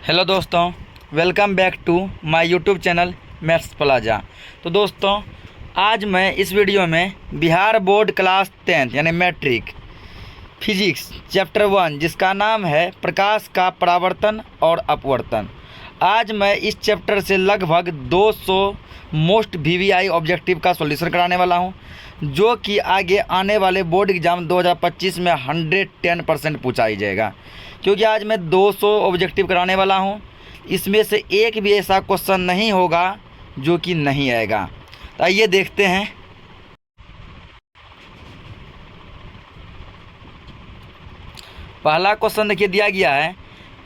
Hello दोस्तों, welcome back to my YouTube channel Maths Plaza. तो दोस्तों, आज मैं इस वीडियो में बिहार बोर्ड क्लास 10 यानी मैट्रिक फिजिक्स चैप्टर 1 जिसका नाम है प्रकाश का परावर्तन और अपवर्तन, आज मैं इस चैप्टर से लगभग 200 मोस्ट वीवीआई ऑब्जेक्टिव का सॉल्यूशन कराने वाला हूं, जो कि आगे आने वाले बोर्ड एग्ज़ाम 2025 में 110% पूछा ही जाएगा। क्योंकि आज मैं 200 ऑब्जेक्टिव कराने वाला हूं, इसमें से एक भी ऐसा क्वेश्चन नहीं होगा जो कि नहीं आएगा। तो आइए देखते हैं। पहला क्वेश्चन देखिए, दिया गया है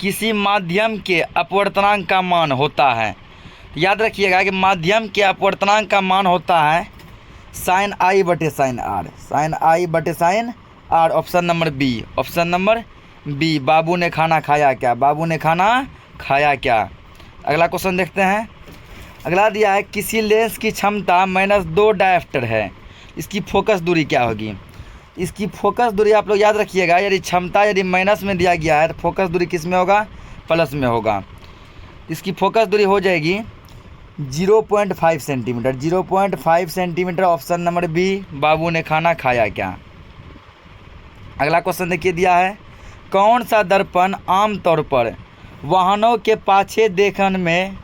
किसी माध्यम के अपवर्तनांक का मान होता है। याद रखिएगा कि माध्यम के अपवर्तनांक का मान होता है साइन आई बटे साइन आर, साइन आई बटे sine R. Option number B, option number B. बाबू ने खाना खाया क्या, बाबू ने खाना खाया क्या। अगला क्वेश्चन देखते हैं। अगला दिया है किसी लेंस की क्षमता -2 डायोप्टर है, इसकी फोकस दूरी क्या होगी। इसकी फोकस दूरी आप लोग याद रखिएगा, यदि क्षमता यदि माइनस में दिया गया है तो फोकस दूरी किस में होगा, प्लस में होगा। इसकी फोकस दूरी हो जाएगी 0.5 centimetre, 0.5 centimetre. Option number B, बाबू ने खाना खाया क्या। अगला क्वेश्चन देखिए, दिया है कौन सा दर्पण आमतौर पर वाहनों के पाछे देखने में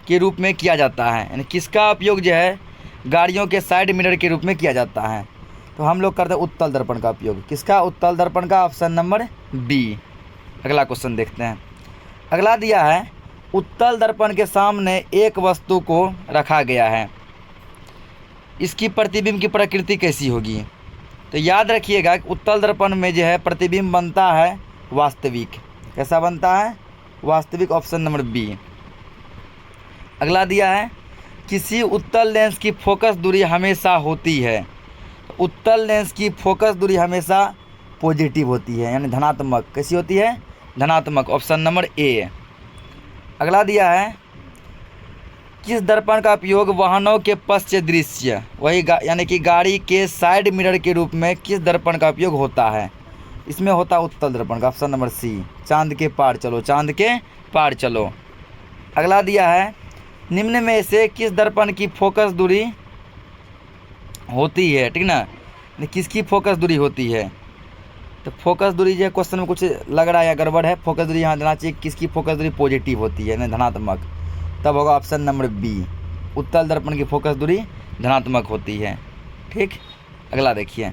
के रूप में किया जाता है, यानी किसका उपयोग जो है गाड़ियों के साइड मिरर के रूप में किया जाता है। तो हम लोग करते हैं उत्तल दर्पण का उपयोग। किसका, उत्तल दर्पण का। Option number B. अगला क्वेश्चन देखते हैं। अगला दिया है उत्तल दर्पण के सामने एक वस्तु को रखा गया है, इसकी प्रतिबिंब की प्रकृति कैसी होगी। तो याद रखिएगा कि उत्तल दर्पण में जो है प्रतिबिंब बनता है वास्तविक। कैसा बनता है, वास्तविक। Option number B. अगला दिया है किसी उत्तल लेंस की फोकस दूरी हमेशा होती है। उत्तल लेंस की फोकस दूरी हमेशा पॉजिटिव होती है, यानी धनात्मक। कैसी होती है, धनात्मक। Option number A. अगला दिया है किस दर्पण का उपयोग वाहनों के पश्च दृश्य, वही यानी कि गाड़ी के साइड मिरर के रूप में किस दर्पण का उपयोग होता है। इसमें होता है उत्तल दर्पण का। ऑप्शन नंबर सी, चांद के पार चलो, चांद के पार चलो। अगला दिया है निम्न में से किस दर्पण की फोकस दूरी होती है, ठीक ना, किसकी फोकस दूरी होती है। तो फोकस दूरी जो क्वेश्चन में कुछ लग रहा है या गड़बड़ है, फोकस दूरी यहाँ देना चाहिए किसकी फोकस दूरी पॉजिटिव होती है, यानी धनात्मक। तब होगा ऑप्शन नंबर बी, उत्तल दर्पण की फोकस दूरी धनात्मक होती है। ठीक। अगला देखिए,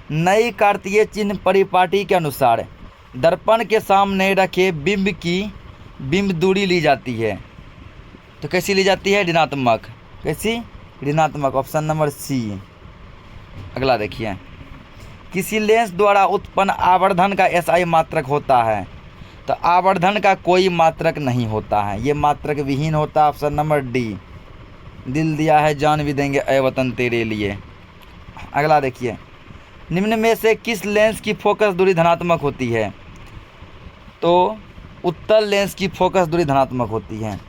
नई कार्तीय चिन्ह परिपाटी के अनुसार दर्पण के सामने रखे बिंब की बिंब दूरी ली जाती है। तो कैसी ली जाती है, ऋणात्मक। कैसी, ऋणात्मक। Option number C. अगला देखिए, किसी लेंस द्वारा उत्पन्न आवर्धन का एसआई मात्रक होता है। तो आवर्धन का कोई मात्रक नहीं होता है, ये मात्रक विहीन होता है। ऑप्शन नंबर डी, दिल दिया है जान भी देंगे ऐ वतन तेरे लिए। अगला देखिए, निम्न में से किस लेंस की फोकस दूरी धनात्मक होती है। तो उत्तल लेंस की फोकस दूरी धनात्मक होती है।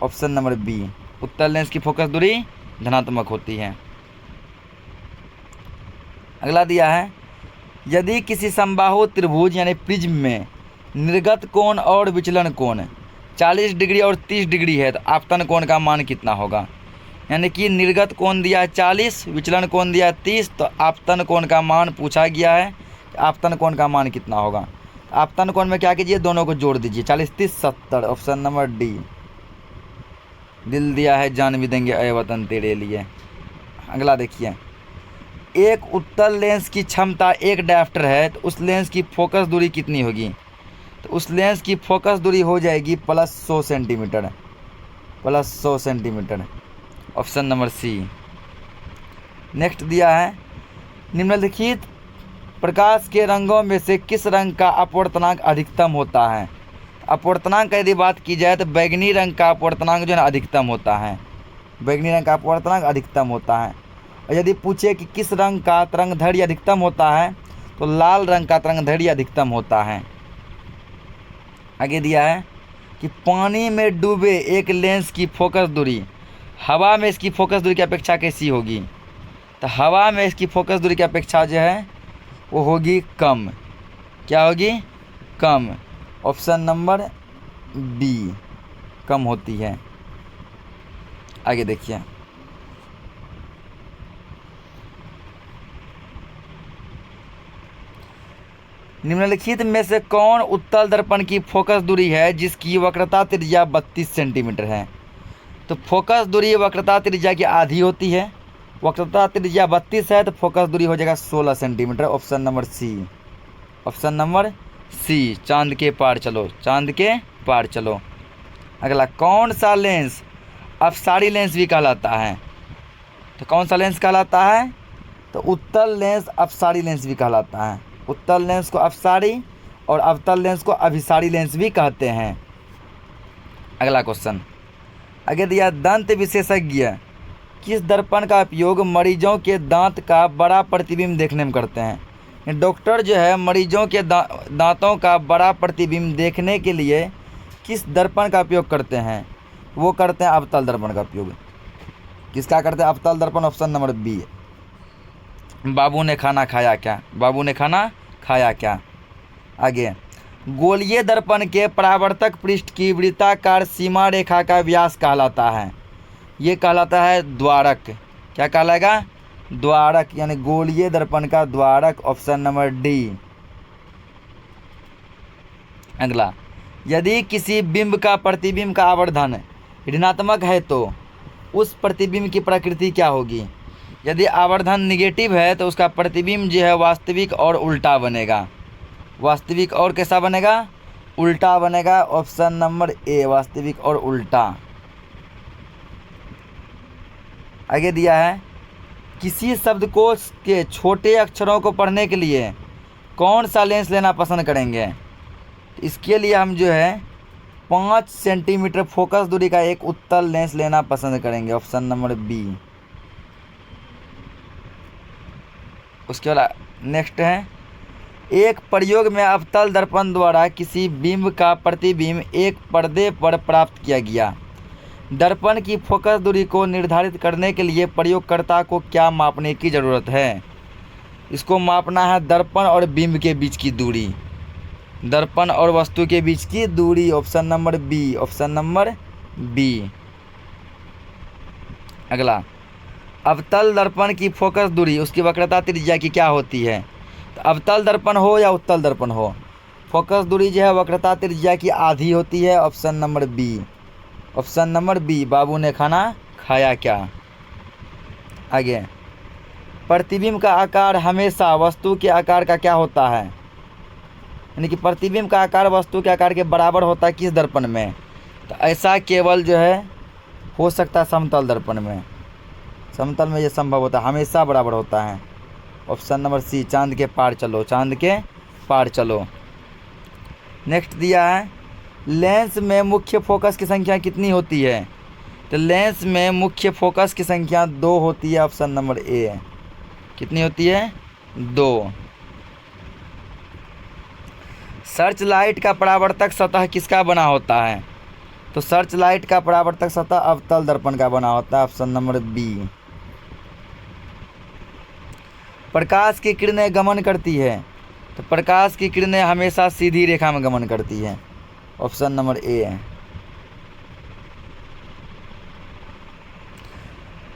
ऑप्शन नंबर बी, उत्तल लेंस की फोकस दूरी धनात्मक होती है। अगला दिया है यदि किसी समबाहु त्रिभुज यानी प्रिज्म में निर्गत कोण और विचलन कोण 40 डिग्री और 30 डिग्री है तो आपतन कोण का मान कितना होगा। यानी कि निर्गत कोण दिया है 40, विचलन कोण दिया है 30, तो आपतन कोण का मान पूछा गया है। आपतन कोण का मान कितना होगा। आपतन कोण में क्या कीजिए, दोनों को जोड़ दीजिए, 40 30 70। ऑप्शन नंबर डी, दिल दिया है जान भी देंगे ऐ वतन तेरे लिए। अगला देखिए, एक उत्तल लेंस की क्षमता 1 डायोप्टर है तो उस लेंस की फोकस दूरी कितनी होगी। तो उस लेंस की फोकस दूरी हो जाएगी +100 centimetre, +100 centimetre. Option number C. Next दिया है निम्नलिखित प्रकाश के रंगों में से किस रंग का अपवर्तनांक अधिकतम होता है। अपवर्तनांक की यदि बात की जाए तो बैगनी रंग का अपवर्तनांक जो है अधिकतम होता है, बैगनी रंग का अपवर्तनांक अधिकतम होता है। और यदि पूछे कि किस रंग का तरंगदैर्घ्य अधिकतम होता है तो लाल रंग का तरंगदैर्घ्य अधिकतम होता है। आगे दिया है कि पानी में डूबे एक लेंस की फोकस दूरी हवा में इसकी फोकस दूरी की अपेक्षा कैसी होगी। तो हवा में इसकी फोकस दूरी की अपेक्षा जो है वो होगी कम। क्या होगी, कम। ऑप्शन नंबर बी कम होती है। आगे देखिए, निम्नलिखित में से कौन उत्तल दर्पण की फोकस दूरी है जिसकी वक्रता त्रिज्या 32 सेंटीमीटर है? तो फोकस दूरी वक्रता त्रिज्या की आधी होती है। वक्रता त्रिज्या 32 है तो फोकस दूरी हो जाएगा 16 centimetre. Option number C. Option number C, चांद के पार चलो, चांद के पार चलो। अगला, कौन सा लेंस अपसारी लेंस भी कहलाता है? तो कौन सा लेंस कहलाता है? तो उत्तल लेंस अपसारी लेंस भी कहलाता है। उत्तल लेंस को अपसारी और अवतल लेंस को अभिसारी लेंस भी कहते हैं। अगला क्वेश्चन, आगे दिया, दंत विशेषज्ञ किस दर्पण का उपयोग मरीजों के दांत का बड़ा प्रतिबिंब देखने में करते हैं? डॉक्टर जो है मरीजों के दांतों का बड़ा प्रतिबिंब देखने के लिए किस दर्पण का उपयोग करते हैं? वो करते हैं अवतल दर्पण का उपयोग। किसका करते हैं? अवतल दर्पण। Option number B. बाबू ने खाना खाया क्या? बाबू ने खाना खाया क्या? आगे, गोलीय दर्पण के परावर्तक पृष्ठ की वृत्ताकार सीमा रेखा का व्यास कहलाता है? ये कहलाता है द्वारक। क्या कहलाएगा? द्वारक, यानी गोलीय दर्पण का द्वारक। Option number D. अगला, यदि किसी बिंब का प्रतिबिंब का आवर्धन ऋणात्मक है तो उस प्रतिबिंब की प्रकृति क्या होगी? यदि आवर्धन निगेटिव है तो उसका प्रतिबिंब जो है वास्तविक और उल्टा बनेगा। वास्तविक और कैसा बनेगा? उल्टा बनेगा। ऑप्शन नंबर ए, वास्तविक और उल्टा। आगे दिया है, किसी शब्दकोश के छोटे अक्षरों को पढ़ने के लिए कौन सा लेंस लेना पसंद करेंगे? इसके लिए हम जो है 5 सेंटीमीटर फोकस दूरी का एक उत्तल लेंस लेना पसंद करेंगे। Option number B. उसके बाद नेक्स्ट है, एक प्रयोग में अवतल दर्पण द्वारा किसी बिंब का प्रतिबिंब एक पर्दे पर प्राप्त किया गया। दर्पण की फोकस दूरी को निर्धारित करने के लिए प्रयोगकर्ता को क्या मापने की ज़रूरत है? इसको मापना है दर्पण और बिंब के बीच की दूरी। दर्पण और वस्तु के बीच की दूरी। Option number B. Option number B. अगला, अवतल दर्पण की फोकस दूरी उसकी वक्रता त्रिज्या की क्या होती है? तो अवतल दर्पण हो या उत्तल दर्पण हो, फोकस दूरी जो है वक्रता त्रिज्या की आधी होती है। Option number B. Option number B, बाबू ने खाना खाया क्या? आगे, प्रतिबिंब का आकार हमेशा वस्तु के आकार का क्या होता है? यानी कि प्रतिबिंब का आकार वस्तु के आकार के बराबर होता है किस दर्पण में? तो ऐसा केवल जो है हो सकता है समतल दर्पण में। समतल में ये संभव होता है, हमेशा बराबर होता है। ऑप्शन नंबर सी, चांद के पार चलो, चांद के पार चलो। नेक्स्ट दिया है, लेंस में मुख्य फोकस की संख्या कितनी होती है? तो लेंस में मुख्य फोकस की संख्या 2 होती है। Option number A. कितनी होती है? 2। सर्च लाइट का परावर्तक सतह किसका बना होता है? तो सर्च लाइट का परावर्तक सतह अवतल दर्पण का बना होता है। Option number B. प्रकाश की किरणें गमन करती है, तो प्रकाश की किरणें हमेशा सीधी रेखा में गमन करती है। Option number A.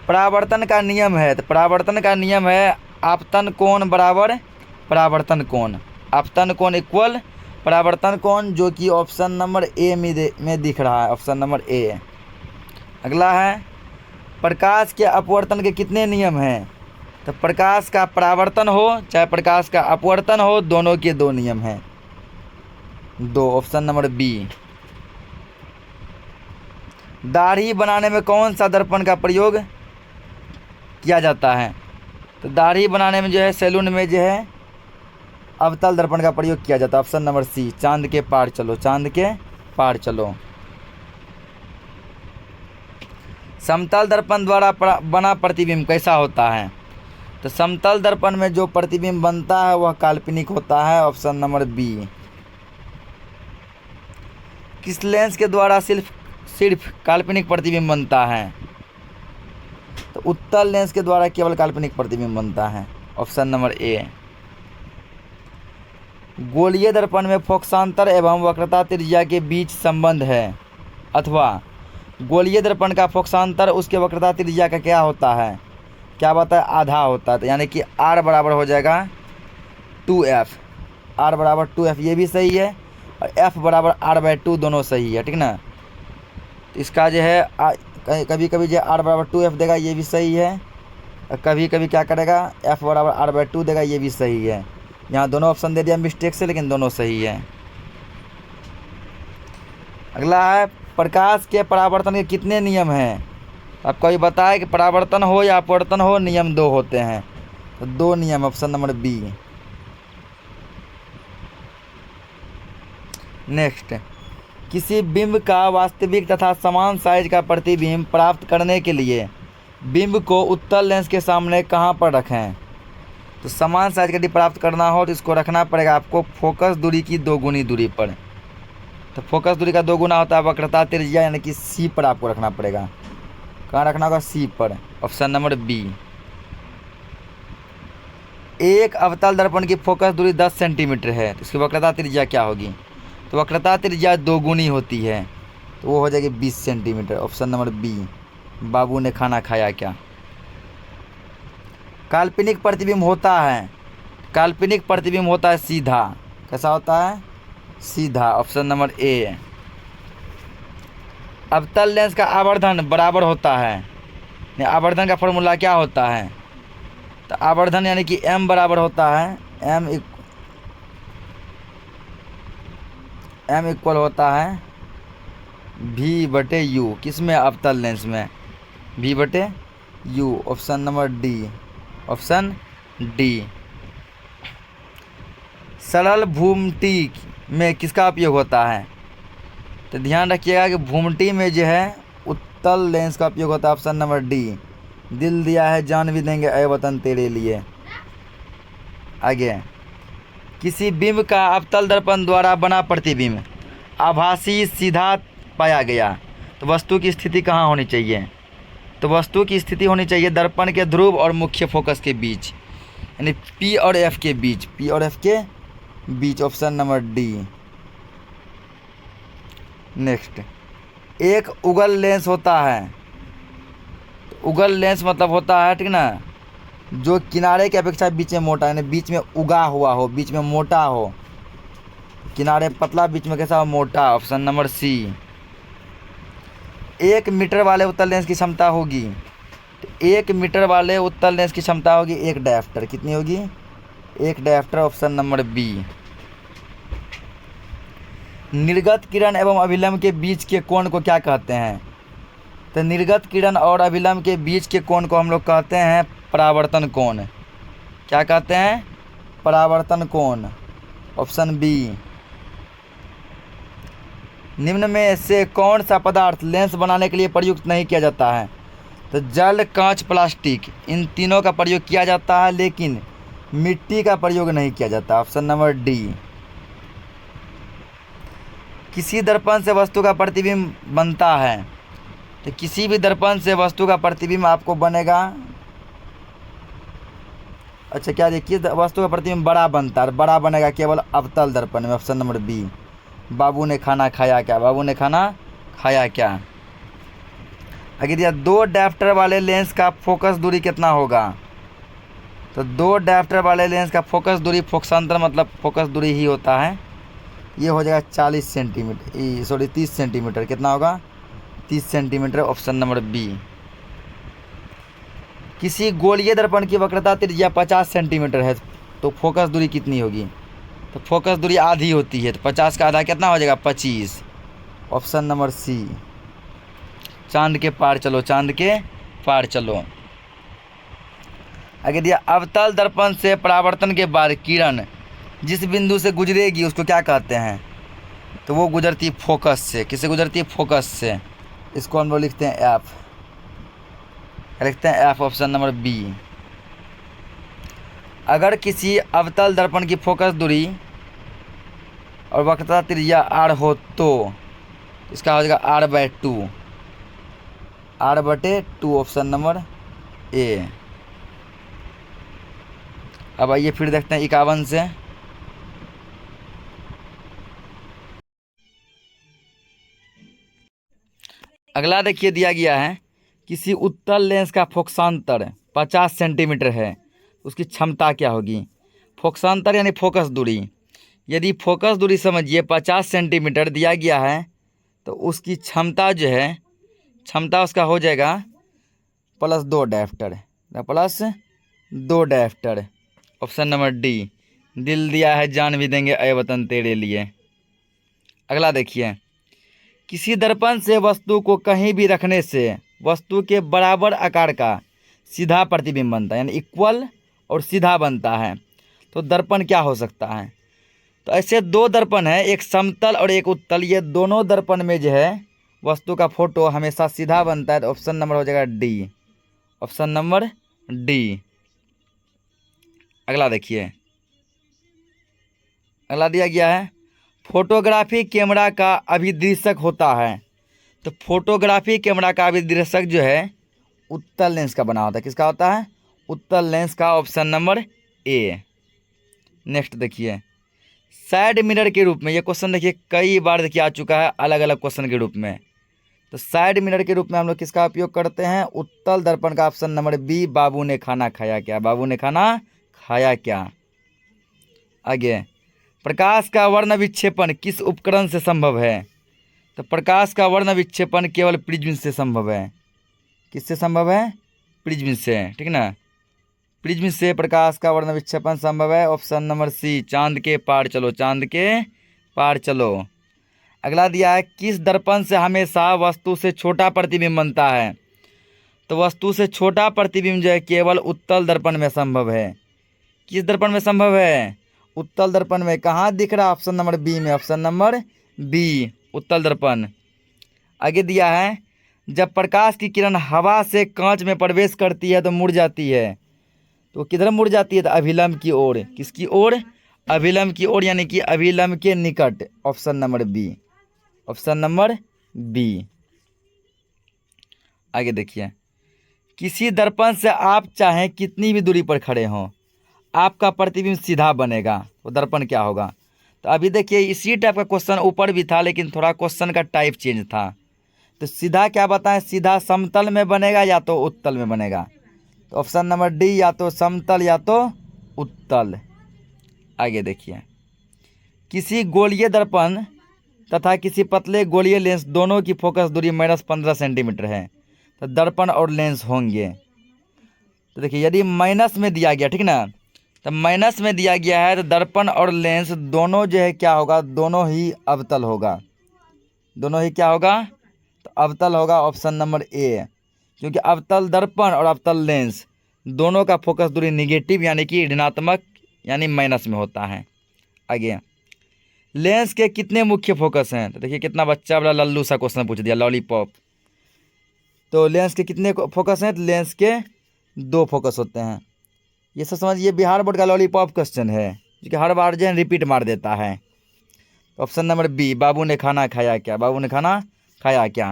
परावर्तन का नियम है, तो परावर्तन का नियम है आपतन कोण बराबर परावर्तन कोण। आपतन कोण इक्वल परावर्तन कोण, जो कि ऑप्शन नंबर ए में दिख रहा है। Option number A. अगला है, प्रकाश के अपवर्तन के कितने नियम हैं? तो प्रकाश का परावर्तन हो चाहे प्रकाश का अपवर्तन हो, दोनों के 2 नियम हैं। 2। Option number B. दाढ़ी बनाने में कौन सा दर्पण का प्रयोग किया जाता है? तो दाढ़ी बनाने में जो है सैलून में जो है अवतल दर्पण का प्रयोग किया जाता है। ऑप्शन नंबर सी, चांद के पार चलो, चांद के पार चलो। समतल दर्पण द्वारा बना प्रतिबिंब कैसा होता है? तो समतल दर्पण में जो प्रतिबिंब बनता है वह काल्पनिक होता है। Option number B. किस लेंस के द्वारा सिर्फ काल्पनिक प्रतिबिंब बनता है? तो उत्तल लेंस के द्वारा केवल काल्पनिक प्रतिबिंब बनता है। Option number A. गोलीय दर्पण में फोकसांतर एवं वक्रता त्रिज्या के बीच संबंध है, अथवा गोलीय दर्पण का फोकसांतर उसके वक्रता त्रिज्या का क्या होता है, क्या बताया, आधा होता है। तो यानी कि R बराबर हो जाएगा 2F, R बराबर 2F, ये भी सही है, और F बराबर R/2 दोनों सही है, ठीक ना। तो इसका जो है कभी कभी जो R बराबर 2F देगा, ये भी सही है, और कभी कभी क्या करेगा, F बराबर R/2 देगा, ये भी सही है। यहाँ दोनों ऑप्शन दे दिया मिस्टेक से, लेकिन दोनों सही है। अगला है प्रकाश के परावर्तन के कितने नियम हैं। आपको अभी बताया कि परावर्तन हो या अपवर्तन हो, नियम 2 होते हैं, तो 2 नियम, ऑप्शन नंबर बी। नेक्स्ट, किसी बिंब का वास्तविक तथा समान साइज का प्रतिबिंब प्राप्त करने के लिए बिंब को उत्तल लेंस के सामने कहाँ पर रखें। तो समान साइज का यदि प्राप्त करना हो तो इसको रखना पड़ेगा आपको फोकस दूरी की 2 गुनी दूरी पर। तो फोकस दूरी का 2 गुना होता है वक्रता त्रिज्या, यानी कि C पर आपको रखना पड़ेगा। कहाँ रखना होगा, C पर, ऑप्शन नंबर बी। एक अवतल दर्पण की फोकस दूरी 10 सेंटीमीटर है, तो इसकी वक्रता त्रिज्या क्या होगी। तो वक्रता त्रिज्या 2 गुनी होती है, तो वो हो जाएगी 20 सेंटीमीटर, ऑप्शन नंबर बी। बाबू ने खाना खाया क्या। काल्पनिक प्रतिबिंब होता है, काल्पनिक प्रतिबिंब होता है सीधा, कैसा होता है, सीधा, ऑप्शन नंबर ए। अवतल लेंस का आवर्धन बराबर होता है, आवर्धन का फॉर्मूला क्या होता है, तो आवर्धन यानी कि M बराबर होता है, M इक्वल होता है V/U, किस में, अवतल लेंस में, V/U, option number D, option D. सरल भूमटी में किसका उपयोग होता है, तो ध्यान रखिएगा कि भूमटी में जो है उत्तल लेंस का उपयोग होता है, ऑप्शन नंबर डी। दिल दिया है जान भी देंगे ऐ वतन तेरे लिए। आगे, किसी बिंब का अवतल दर्पण द्वारा बना प्रतिबिंब आभासी सीधा पाया गया, तो वस्तु की स्थिति कहाँ होनी चाहिए, तो वस्तु की स्थिति होनी चाहिए दर्पण के ध्रुव और मुख्य फोकस के बीच, यानी P और F के बीच, P और F के बीच, ऑप्शन नंबर डी। नेक्स्ट, एक उगल लेंस होता है, तो उगल लेंस मतलब होता है, ठीक ना, जो किनारे की अपेक्षा बीच में मोटा, यानी बीच में उगा हुआ हो, बीच में मोटा हो, किनारे पतला, बीच में कैसा हो, मोटा, ऑप्शन नंबर सी। 1 मीटर वाले उत्तल लेंस की क्षमता होगी, तो 1 मीटर वाले उत्तल लेंस की क्षमता होगी 1 डायप्टर, कितनी होगी, 1 डायप्टर, ऑप्शन नंबर बी। निर्गत किरण एवं अभिलंब के बीच के कोण को क्या कहते हैं, तो निर्गत किरण और अभिलंब के बीच के कोण को हम लोग कहते हैं परावर्तन कोण। क्या कहते हैं, परावर्तन कोण, ऑप्शन बी। निम्न में से कौन सा पदार्थ लेंस बनाने के लिए प्रयुक्त नहीं किया जाता है, तो जल, कांच, प्लास्टिक, इन तीनों का प्रयोग किया जाता है, लेकिन मिट्टी का प्रयोग नहीं किया जाता, ऑप्शन नंबर डी। किसी दर्पण से वस्तु का प्रतिबिंब बनता है, तो किसी भी दर्पण से वस्तु का प्रतिबिंब आपको बनेगा, अच्छा क्या देखिए, वस्तु का प्रतिबिंब बड़ा बनता है, बड़ा बनेगा केवल अवतल दर्पण में, ऑप्शन नंबर बी। बाबू ने खाना खाया क्या, बाबू ने खाना खाया क्या। अगर दिया 2 डायप्टर वाले लेंस का फोकस दूरी कितना होगा, तो 2 डायप्टर वाले लेंस का फोकस दूरी, फोकसांतर मतलब फोकस दूरी ही होता है, ये हो जाएगा 40 सेंटीमीटर, सॉरी 30 सेंटीमीटर, कितना होगा, 30 सेंटीमीटर, ऑप्शन नंबर बी। किसी गोलीय दर्पण की वक्रता त्रिज्या 50 सेंटीमीटर है, तो फोकस दूरी कितनी होगी, तो फोकस दूरी आधी होती है, तो 50 का आधा कितना हो जाएगा, 25, ऑप्शन नंबर सी। चांद के पार चलो, चांद के पार चलो। अगर दिया अवतल दर्पण से परावर्तन के बाद किरण जिस बिंदु से गुजरेगी उसको क्या कहते हैं, तो वो गुजरती है फोकस से, किससे गुजरती है, फोकस से, इसको हम लोग लिखते हैं एफ, लिखते हैं एफ, ऑप्शन नंबर बी। अगर किसी अवतल दर्पण की फोकस दूरी और वक्रता त्रिज्या r हो तो इसका हो जाएगा r/2, r/2, option number A. अब आइए फिर देखते हैं 51 से। अगला देखिए दिया गया है किसी उत्तल लेंस का फोकसांतर 50 सेंटीमीटर है, उसकी क्षमता क्या होगी। फोकसांतर यानी फोकस दूरी। यदि फोकस दूरी समझिए 50 सेंटीमीटर दिया गया है तो उसकी क्षमता जो है, क्षमता उसका हो जाएगा +2 dioptre, +2 dioptre. Option number D. दिल दिया है जान भी देंगे ऐ वतन तेरे लिए। अगला देखिए किसी दर्पण से वस्तु को कहीं भी रखने से वस्तु के बराबर आकार का सीधा प्रतिबिंब बनता है, यानी इक्वल और सीधा बनता है। तो दर्पण क्या हो सकता है। तो ऐसे दो दर्पण है, एक समतल और एक उत्तल। ये दोनों दर्पण में जो है वस्तु का फोटो हमेशा सीधा बनता है। तो ऑप्शन नंबर हो जाएगा डी, ऑप्शन नंबर डी। अगला देखिए, अगला दिया गया है फोटोग्राफी कैमरा का अभिदृश्यक होता है। तो फोटोग्राफी कैमरा का अभिदृश्यक जो है उत्तल लेंस का बना होता है। किसका होता है, उत्तल लेंस का। Option number A. नेक्स्ट देखिए साइड मिरर के रूप में, ये क्वेश्चन देखिए कई बार देखिए आ चुका है अलग अलग क्वेश्चन के रूप में। तो साइड मिरर के रूप में हम लोग किसका उपयोग करते हैं, उत्तल दर्पण का। ऑप्शन नंबर बी, बाबू ने खाना खाया क्या, बाबू ने खाना खाया क्या। आगे प्रकाश का वर्ण विक्षेपण किस उपकरण से संभव है। तो प्रकाश का वर्ण विक्षेपण केवल प्रिज्म से संभव है। किससे संभव है, प्रिज्म से, ठीक ना। प्रिज्म से प्रकाश का वर्ण विक्षेपण संभव है। ऑप्शन नंबर सी, चांद के पार चलो, चांद के पार चलो। अगला दिया है किस दर्पण से हमेशा वस्तु से छोटा प्रतिबिंब बनता है। तो वस्तु से छोटा प्रतिबिंब जो है केवल उत्तल दर्पण में संभव है। किस दर्पण में संभव है, उत्तल दर्पण में। कहाँ दिख रहा है, ऑप्शन नंबर बी में, ऑप्शन नंबर बी, उत्तल दर्पण। आगे दिया है जब प्रकाश की किरण हवा से कांच में प्रवेश करती है तो मुड़ जाती है। तो किधर मुड़ जाती है, तो अभिलंब की ओर। किसकी ओर, अभिलंब की ओर, यानी कि अभिलंब के निकट। Option number B, option number B. आगे देखिए किसी दर्पण से आप चाहे कितनी भी दूरी पर खड़े हों आपका प्रतिबिंब सीधा बनेगा। वो दर्पण क्या होगा। तो अभी देखिए इसी टाइप का क्वेश्चन ऊपर भी था, लेकिन थोड़ा क्वेश्चन का टाइप चेंज था। तो सीधा क्या बताएं, सीधा समतल में बनेगा या तो उत्तल में बनेगा। तो ऑप्शन नंबर डी, या तो समतल या तो उत्तल। आगे देखिए किसी गोलीय दर्पण तथा किसी पतले गोलीय लेंस दोनों की फोकस दूरी -15 सेंटीमीटर है। तो दर्पण और लेंस होंगे। तो देखिए यदि माइनस में दिया गया, ठीक ना, तो माइनस में दिया गया है तो दर्पण और लेंस दोनों जो है क्या होगा, दोनों ही अवतल होगा। दोनों ही क्या होगा, तो अवतल होगा। ऑप्शन नंबर ए, क्योंकि अवतल दर्पण और अवतल लेंस दोनों का फोकस दूरी निगेटिव यानी कि ऋणात्मक यानी माइनस में होता है। आगे लेंस के कितने मुख्य फोकस हैं। तो देखिए कितना बच्चा वाला लल्लू सा क्वेश्चन पूछ दिया, लॉलीपॉप। तो लेंस के कितने फोकस हैं, तो लेंस के 2 फोकस होते हैं। ये सब समझिए बिहार बोर्ड का लॉलीपॉप क्वेश्चन है, जो कि हर बार जो है रिपीट मार देता है। ऑप्शन नंबर बी, बाबू ने खाना खाया क्या, बाबू ने खाना खाया क्या।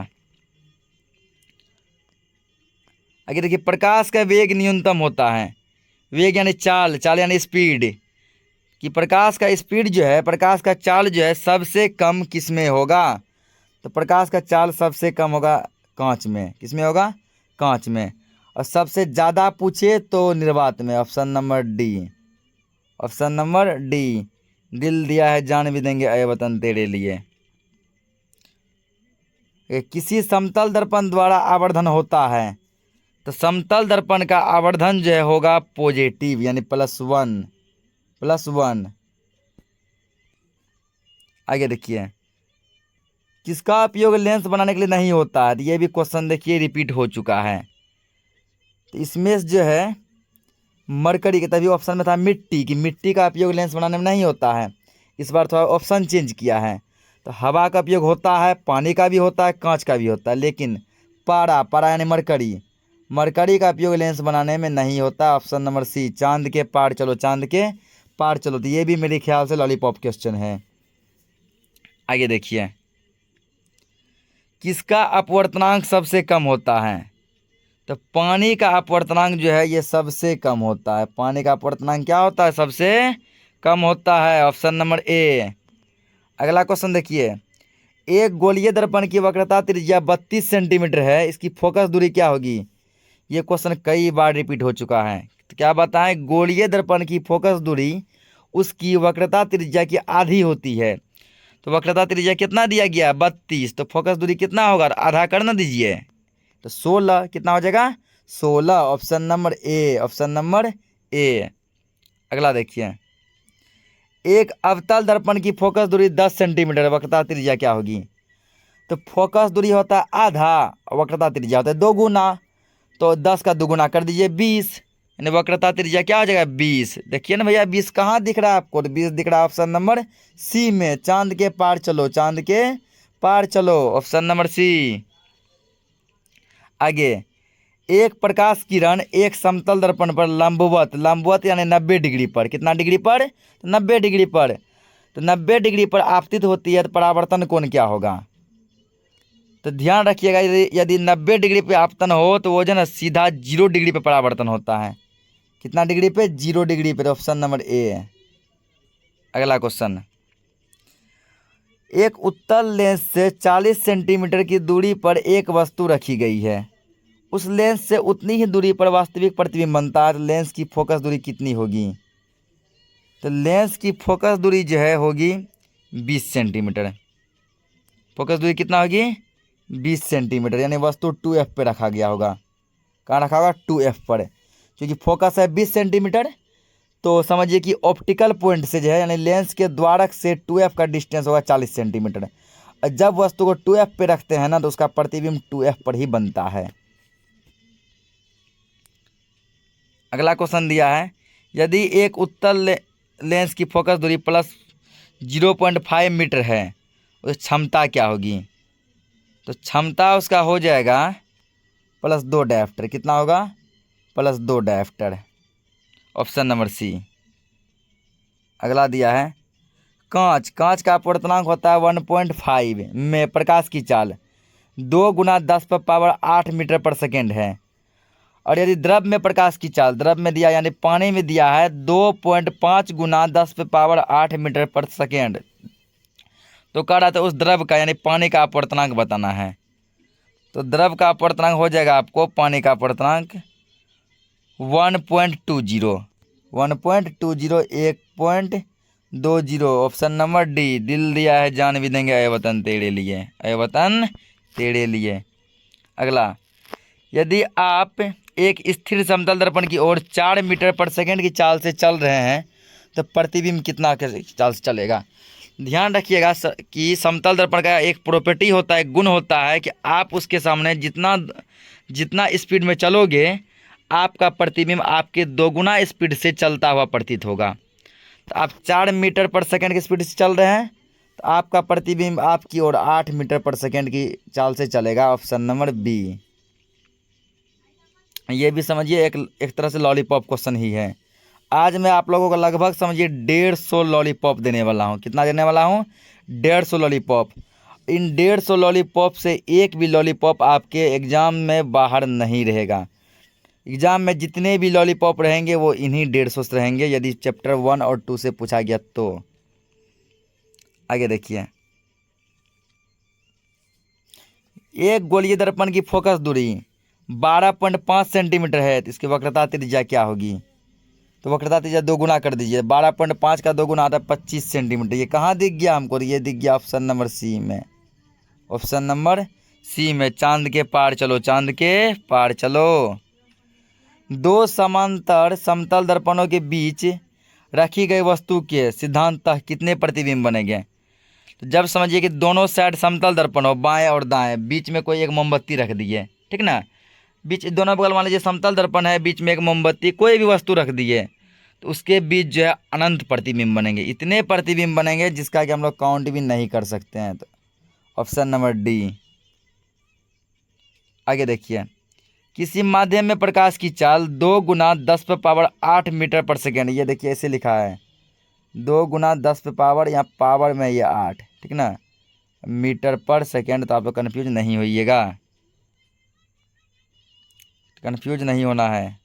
आगे देखिए प्रकाश का वेग न्यूनतम होता है। वेग यानी चाल, चाल यानी स्पीड। कि प्रकाश का स्पीड जो है, प्रकाश का चाल जो है सबसे कम किस में होगा। तो प्रकाश का चाल सबसे कम होगा कांच में। किस में होगा, कांच में। और सबसे ज़्यादा पूछे तो निर्वात में। Option number D, option number D. दिल दिया है जान भी देंगे ऐ वतन तेरे लिए। किसी समतल दर्पण द्वारा आवर्धन होता है। तो समतल दर्पण का आवर्धन जो है होगा पॉजिटिव यानी +1, +1। आगे देखिए किसका उपयोग लेंस बनाने के लिए नहीं होता है। ये भी क्वेश्चन देखिए रिपीट हो चुका है। तो इसमें जो है मरकरी के, तभी ऑप्शन में था मिट्टी, की मिट्टी का उपयोग लेंस बनाने में नहीं होता है। इस बार थोड़ा ऑप्शन चेंज किया है। तो हवा का उपयोग होता है, पानी का भी होता है, कांच का भी होता है, लेकिन पारा, पारा यानी मरकरी, मरकरी का उपयोग लेंस बनाने में नहीं होता। ऑप्शन नंबर सी, चांद के पार चलो, चांद के पार चलो। तो ये भी मेरे ख्याल से लॉलीपॉप क्वेश्चन है। आगे देखिए किसका अपवर्तनांक सबसे कम होता है। तो पानी का अपवर्तनांक जो है ये सबसे कम होता है। पानी का अपवर्तनांक क्या होता है, सबसे कम होता है। Option number A. अगला क्वेश्चन देखिए एक गोलीय दर्पण की वक्रता त्रिज्या 32 सेंटीमीटर है, इसकी फोकस दूरी क्या होगी? ये क्वेश्चन कई बार रिपीट हो चुका है। तो क्या बताएं? गोलीय दर्पण की फोकस दूरी उसकी वक्रता त्रिज्या की आधी होती है। तो वक्रता त्रिज्या कितना दिया गया? 32। तो फोकस दूरी कितना होगा? आधा कर ना दीजिए, तो 16। कितना हो जाएगा? 16। Option number A, option number A. अगला देखिए, एक अवतल दर्पण की फोकस दूरी 10 सेंटीमीटर, वक्रता त्रिज्या क्या होगी? तो फोकस दूरी होता है आधा और वक्रता त्रिज्या होता है 2 गुना। तो 10 का 2 गुना कर दीजिए 20, यानी वक्रता त्रिज्या क्या हो जाएगा? 20। देखिए ना भैया, 20 कहाँ दिख रहा है आपको? तो 20 दिख रहा है ऑप्शन नंबर सी में। चांद के पार चलो, चांद के पार चलो, ऑप्शन नंबर सी। आगे, एक प्रकाश किरण एक समतल दर्पण पर लंबवत, लंबवत यानी 90 डिग्री पर, कितना डिग्री पर? तो 90 डिग्री पर। तो 90 डिग्री पर आपतित होती है तो परावर्तन कोण क्या होगा? तो ध्यान रखिएगा, यदि 90 डिग्री पे आपतन हो तो वो जो है ना सीधा 0 डिग्री पे परावर्तन होता है। कितना डिग्री पे? 0 डिग्री पे। ऑप्शन नंबर ए है। अगला क्वेश्चन, एक उत्तल लेंस से 40 सेंटीमीटर की दूरी पर एक वस्तु रखी गई है, उस लेंस से उतनी ही दूरी पर वास्तविक प्रतिबिंब बनता है, तो लेंस की फोकस दूरी कितनी होगी? तो लेंस की फोकस दूरी जो है होगी 20 सेंटीमीटर। फोकस दूरी कितना होगी? 20 सेंटीमीटर, यानी वस्तु 2F पे रखा गया होगा। कहाँ रखा होगा? 2F पर। क्योंकि फोकस है 20 सेंटीमीटर, तो समझिए कि ऑप्टिकल पॉइंट से जो है यानी लेंस के द्वारक से 2F का डिस्टेंस होगा 40 सेंटीमीटर। और जब वस्तु को 2F पे रखते हैं ना तो उसका प्रतिबिंब 2F पर ही बनता है। अगला क्वेश्चन दिया है, यदि एक उत्तल लेंस की फोकस दूरी प्लस 0.5 मीटर है, उस क्षमता क्या होगी? तो क्षमता उसका हो जाएगा प्लस 2 डायप्टर। कितना होगा? Plus 2 dioptre, option number C. अगला दिया है, कांच, कांच का अपवर्तनांक होता है 1.5 में प्रकाश की चाल 2 गुना 10 पर पावर 8 मीटर पर सेकेंड है। और यदि द्रव में प्रकाश की चाल, द्रव में दिया यानी पानी में दिया है 2.5 गुना 10 पे पावर 8 मीटर पर सेकेंड, तो कह रहा था उस द्रव का यानी पानी का अपवर्तनांक बताना है। तो द्रव का अपवर्तनांक हो जाएगा आपको, पानी का अपवर्तनांक 1.20, 1.20, ऑप्शन नंबर डी। दिल दिया है जान भी देंगे, अय वतन तेरे लिए, अय वतन तेरे लिए। अगला, यदि आप एक स्थिर समतल दर्पण की ओर 4 मीटर पर सेकेंड की चाल से चल रहे हैं तो प्रतिबिंब कितना चाल से चलेगा? ध्यान रखिएगा कि समतल दर्पण का एक प्रॉपर्टी होता है, गुण होता है कि आप उसके सामने जितना स्पीड में चलोगे आपका प्रतिबिंब आपके 2 गुना स्पीड से चलता हुआ प्रतीत होगा। तो आप 4 मीटर पर सेकेंड की स्पीड से चल रहे हैं तो आपका प्रतिबिंब आपकी ओर 8 मीटर पर सेकेंड की चाल से चलेगा, ऑप्शन नंबर बी। ये भी समझिए एक तरह से लॉलीपॉप क्वेश्चन ही है। आज मैं आप लोगों को लगभग समझिए 150 लॉलीपॉप देने वाला हूँ। कितना देने वाला हूँ? 150 लॉलीपॉप। इन 150 लॉलीपॉप से एक भी लॉलीपॉप आपके एग्ज़ाम में बाहर नहीं रहेगा। एग्ज़ाम में जितने भी लॉलीपॉप रहेंगे वो इन्हीं 150 से रहेंगे, यदि चैप्टर 1 और 2 से पूछा गया तो। आगे देखिए, एक गोलीय दर्पण की फोकस दूरी 12.5 सेंटीमीटर है, तो इसकी वक्रता त्रिज्या क्या होगी? तो वक्रता त्रिज्या 2 गुना कर दीजिए, 12.5 का 2 गुना आता है 25 सेंटीमीटर। ये कहाँ दिख गया हमको? ये दिख गया ऑप्शन नंबर सी में, ऑप्शन नंबर सी में। चांद के पार चलो, चांद के पार चलो। 2 समांतर समतल दर्पणों के बीच रखी गई वस्तु के सिद्धांततः कितने प्रतिबिंब बनेंगे? तो जब समझिए कि दोनों साइड समतल दर्पण हो, बाएं और दाएं, बीच में कोई एक मोमबत्ती रख दिए, ठीक ना, बीच दोनों बगल मान लीजिए समतल दर्पण है, बीच में एक मोमबत्ती, कोई भी वस्तु रख दिए तो उसके बीच जो है अनंत प्रतिबिंब बनेंगे। इतने प्रतिबिंब बनेंगे जिसका कि हम लोग काउंट भी नहीं कर सकते हैं। तो ऑप्शन नंबर डी। आगे देखिए, किसी माध्यम में प्रकाश की चाल 2 गुना 10 पे पावर 8 मीटर पर सेकेंड, ये देखिए ऐसे लिखा है 2 गुना 10 पे पावर, यहाँ पावर में ये 8, ठीक ना, मीटर पर सेकेंड। तो आप लोग कन्फ्यूज नहीं होइएगा, कन्फ्यूज नहीं होना है।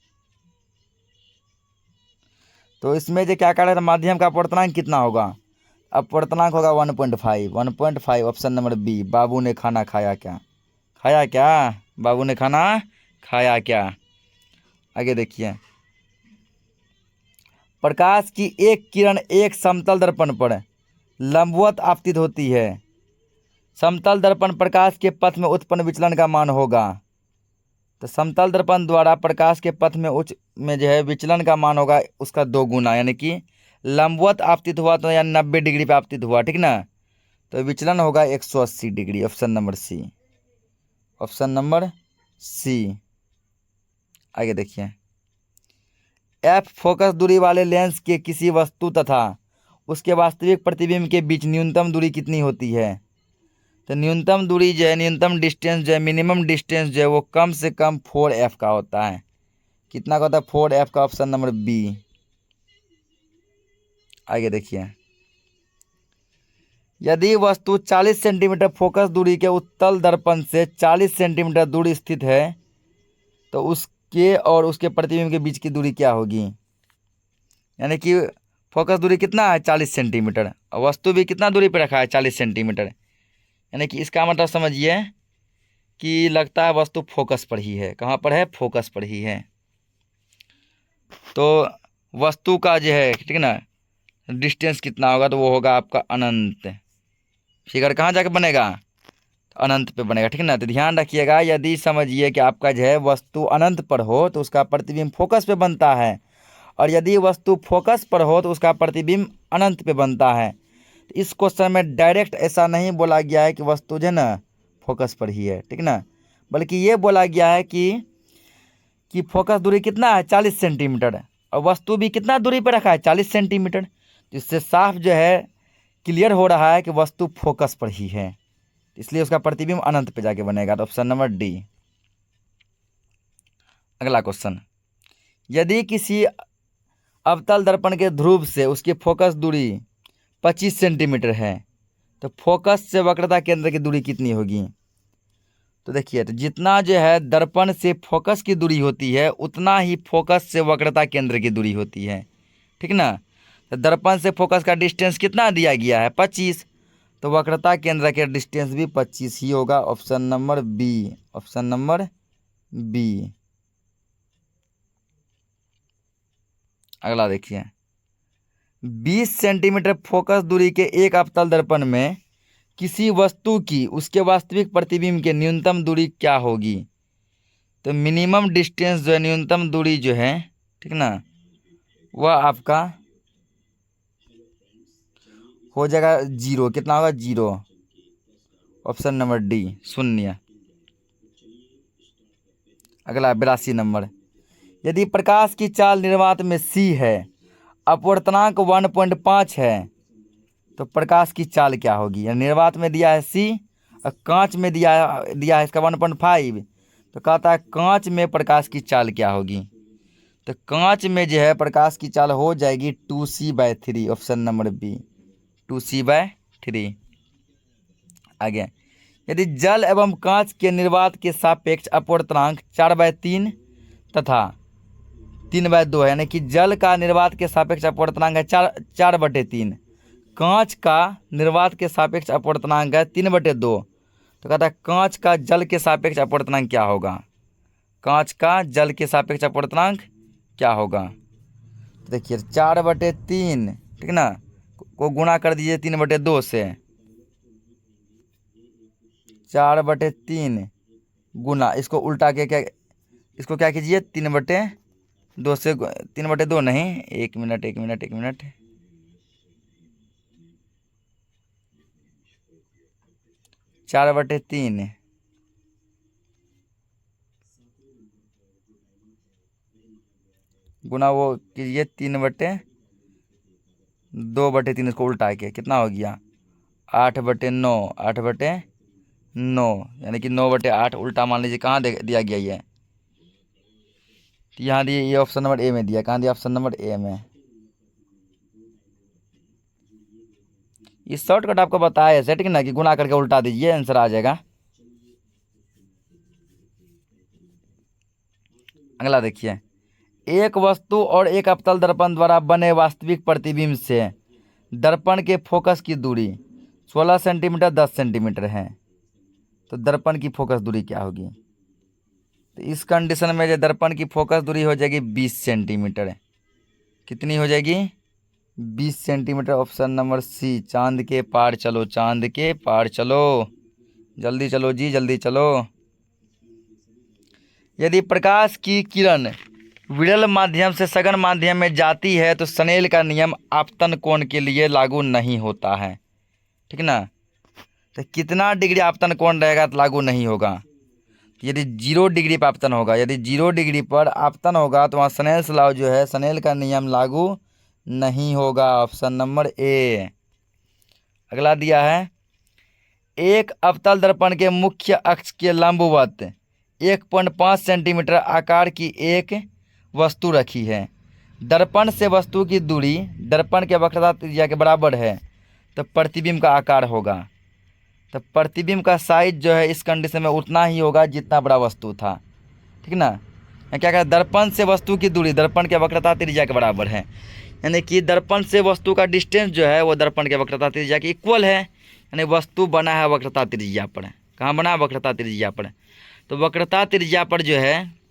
तो इसमें जो क्या कह रहे थे, माध्यम का अपवर्तनांक कितना होगा? अपवर्तनांक होगा 1.5। 1.5 ऑप्शन नंबर बी। बाबू ने खाना खाया क्या? खाया क्या? बाबू ने खाना खाया क्या? आगे देखिए, प्रकाश की एक किरण एक समतल दर्पण पर लंबवत आपतित होती है। समतल दर्पण प्रकाश के पथ में उत्पन्न विचलन का मान होगा। तो समतल दर्पण द्वारा प्रकाश के पथ में जो है विचलन का मान होगा उसका 2 गुना, यानी कि लंबवत आपतित हुआ तो यानी 90 डिग्री पे आपतित हुआ, ठीक ना। तो विचलन होगा 180 degree. Option number C. Option number C. आगे देखिए, एफ फोकस दूरी वाले लेंस के किसी वस्तु तथा उसके वास्तविक प्रतिबिंब के बीच न्यूनतम दूरी कितनी होती है? तो न्यूनतम दूरी जो है, न्यूनतम डिस्टेंस जो है, मिनिमम डिस्टेंस जो है वो कम से कम 4f का होता है। कितना का होता है? 4f का। Option number B. आगे देखिए, यदि वस्तु 40 सेंटीमीटर फोकस दूरी के उत्तल दर्पण से 40 सेंटीमीटर दूर स्थित है तो उसके और उसके प्रतिबिंब के बीच की दूरी क्या होगी? यानी कि फोकस दूरी कितना है? 40 सेंटीमीटर, और वस्तु भी कितना दूरी पर रखा है? 40 सेंटीमीटर। यानी कि इसका मतलब समझिए कि लगता है वस्तु फोकस पर ही है। कहाँ पर है? फोकस पर ही है। तो वस्तु का जो है, ठीक है ना, डिस्टेंस कितना होगा? तो वो होगा आपका अनंत। फिगर कहाँ जाके बनेगा? तो अनंत पे बनेगा, ठीक है ना। तो ध्यान रखिएगा, यदि समझिए कि आपका जो है वस्तु अनंत पर हो तो उसका प्रतिबिंब फोकस पे बनता है, और यदि वस्तु फोकस पर हो तो उसका प्रतिबिंब अनंत पे बनता है। तो इस क्वेश्चन में डायरेक्ट ऐसा नहीं बोला गया है कि वस्तु जो है ना फोकस पर ही है, ठीक ना, बल्कि ये बोला गया है कि फोकस दूरी कितना है? 40 सेंटीमीटर, और वस्तु भी कितना दूरी पर रखा है? 40 सेंटीमीटर। तो इससे साफ जो है क्लियर हो रहा है कि वस्तु फोकस पर ही है, इसलिए उसका प्रतिबिंब अनंत पे जाके बनेगा। तो ऑप्शन नंबर डी। अगला क्वेश्चन, यदि किसी अवतल दर्पण के ध्रुव से उसकी फोकस दूरी 25 सेंटीमीटर है तो फोकस से वक्रता केंद्र की दूरी कितनी होगी? तो देखिए, तो जितना जो है दर्पण से फोकस की दूरी होती है उतना ही फोकस से वक्रता केंद्र की दूरी होती है, ठीक ना। तो दर्पण से फोकस का डिस्टेंस कितना दिया गया है? 25। तो वक्रता केंद्र के डिस्टेंस भी 25 ही होगा। Option number B. Option number B. अगला देखिए, 20 सेंटीमीटर फोकस दूरी के एक अवतल दर्पण में किसी वस्तु की उसके वास्तविक प्रतिबिंब के न्यूनतम दूरी क्या होगी? तो मिनिमम डिस्टेंस जो है, न्यूनतम दूरी जो है, ठीक ना, वह आपका हो जाएगा 0। कितना होगा? 0। Option number D, 0। अगला 82 नंबर, यदि प्रकाश की चाल निर्वात में c है, अपवर्तनांक 1.5 है, तो प्रकाश की चाल क्या होगी? निर्वात में दिया है c और कांच में दिया है इसका 1.5। तो कहता है कांच में प्रकाश की चाल क्या होगी? तो कांच में जो है प्रकाश की चाल हो जाएगी 2c/3। Option number B, 2c/3। आगे, यदि जल एवं कांच के निर्वात के सापेक्ष अपवर्तनांक 4/3 तथा 3/2 है, यानी कि जल का निर्वात के सापेक्ष अपवर्तनांक है 4/3, कांच का निर्वात के सापेक्ष अपवर्तनांक है 3/2। तो कहता है कांच का जल के सापेक्ष अपवर्तनांक क्या होगा? कांच का जल के सापेक्ष अपवर्तनांक क्या होगा? तो देखिए 4/3, ठीक ना, को गुणा कर दीजिए 3/2 से। 4/3 गुना, इसको उल्टा के क्या, इसको क्या कीजिए? 3/2 से, 3/2 नहीं, एक मिनट। 4/3 गुना वो कीजिए 3/2/3, इसको उल्टा के कितना हो गया? 8/9। 8/9 यानी कि 9/8 उल्टा मान लीजिए। कहाँ दिया गया ये? तो यहाँ दिए, ये ऑप्शन नंबर ए में दिया। कहाँ दिया? ऑप्शन नंबर ए में। ये शॉर्टकट आपको बताया ऐसे, ठीक ना, कि गुना करके उल्टा दीजिए, आंसर आ जाएगा। अगला देखिए, एक वस्तु और एक अवतल दर्पण द्वारा बने वास्तविक प्रतिबिंब से दर्पण के फोकस की दूरी 16 सेंटीमीटर 10 सेंटीमीटर है, तो दर्पण की फोकस दूरी क्या होगी? तो इस कंडीशन में जो दर्पण की फोकस दूरी हो जाएगी 20 सेंटीमीटर। कितनी हो जाएगी? 20 सेंटीमीटर। ऑप्शन नंबर सी, चांद के पार चलो, चांद के पार चलो, जल्दी चलो जी, जल्दी चलो। यदि प्रकाश की किरण विरल माध्यम से सघन माध्यम में जाती है तो स्नेल का नियम आपतन कोण के लिए लागू नहीं होता है, ठीक ना। तो कितना डिग्री आपतन कोण रहेगा तो लागू नहीं होगा? यदि 0 डिग्री पर आपतन होगा, यदि 0 डिग्री पर आपतन होगा तो वहाँ स्नेल्स लॉ जो है, स्नेल का नियम लागू नहीं होगा। Option number A. अगला दिया है, एक अवतल दर्पण के मुख्य अक्ष के लंबवत 1.5 सेंटीमीटर आकार की एक वस्तु रखी है। दर्पण से वस्तु की दूरी दर्पण के वक्रता त्रिज्या के बराबर है, तो प्रतिबिंब का आकार होगा। तो प्रतिबिंब का साइज जो है इस कंडीशन में उतना ही होगा जितना बड़ा वस्तु था, ठीक ना। क्या कहा? दर्पण से वस्तु की दूरी दर्पण के वक्रता त्रिज्या के बराबर है, यानी कि दर्पण से वस्तु का डिस्टेंस जो है वो दर्पण के वक्रता त्रिज्या के इक्वल है। यानी वस्तु बना है वक्रता त्रिज्या पर। कहाँ बना है? वक्रता त्रिज्या पर। तो वक्रता त्रिज्या पर जो है,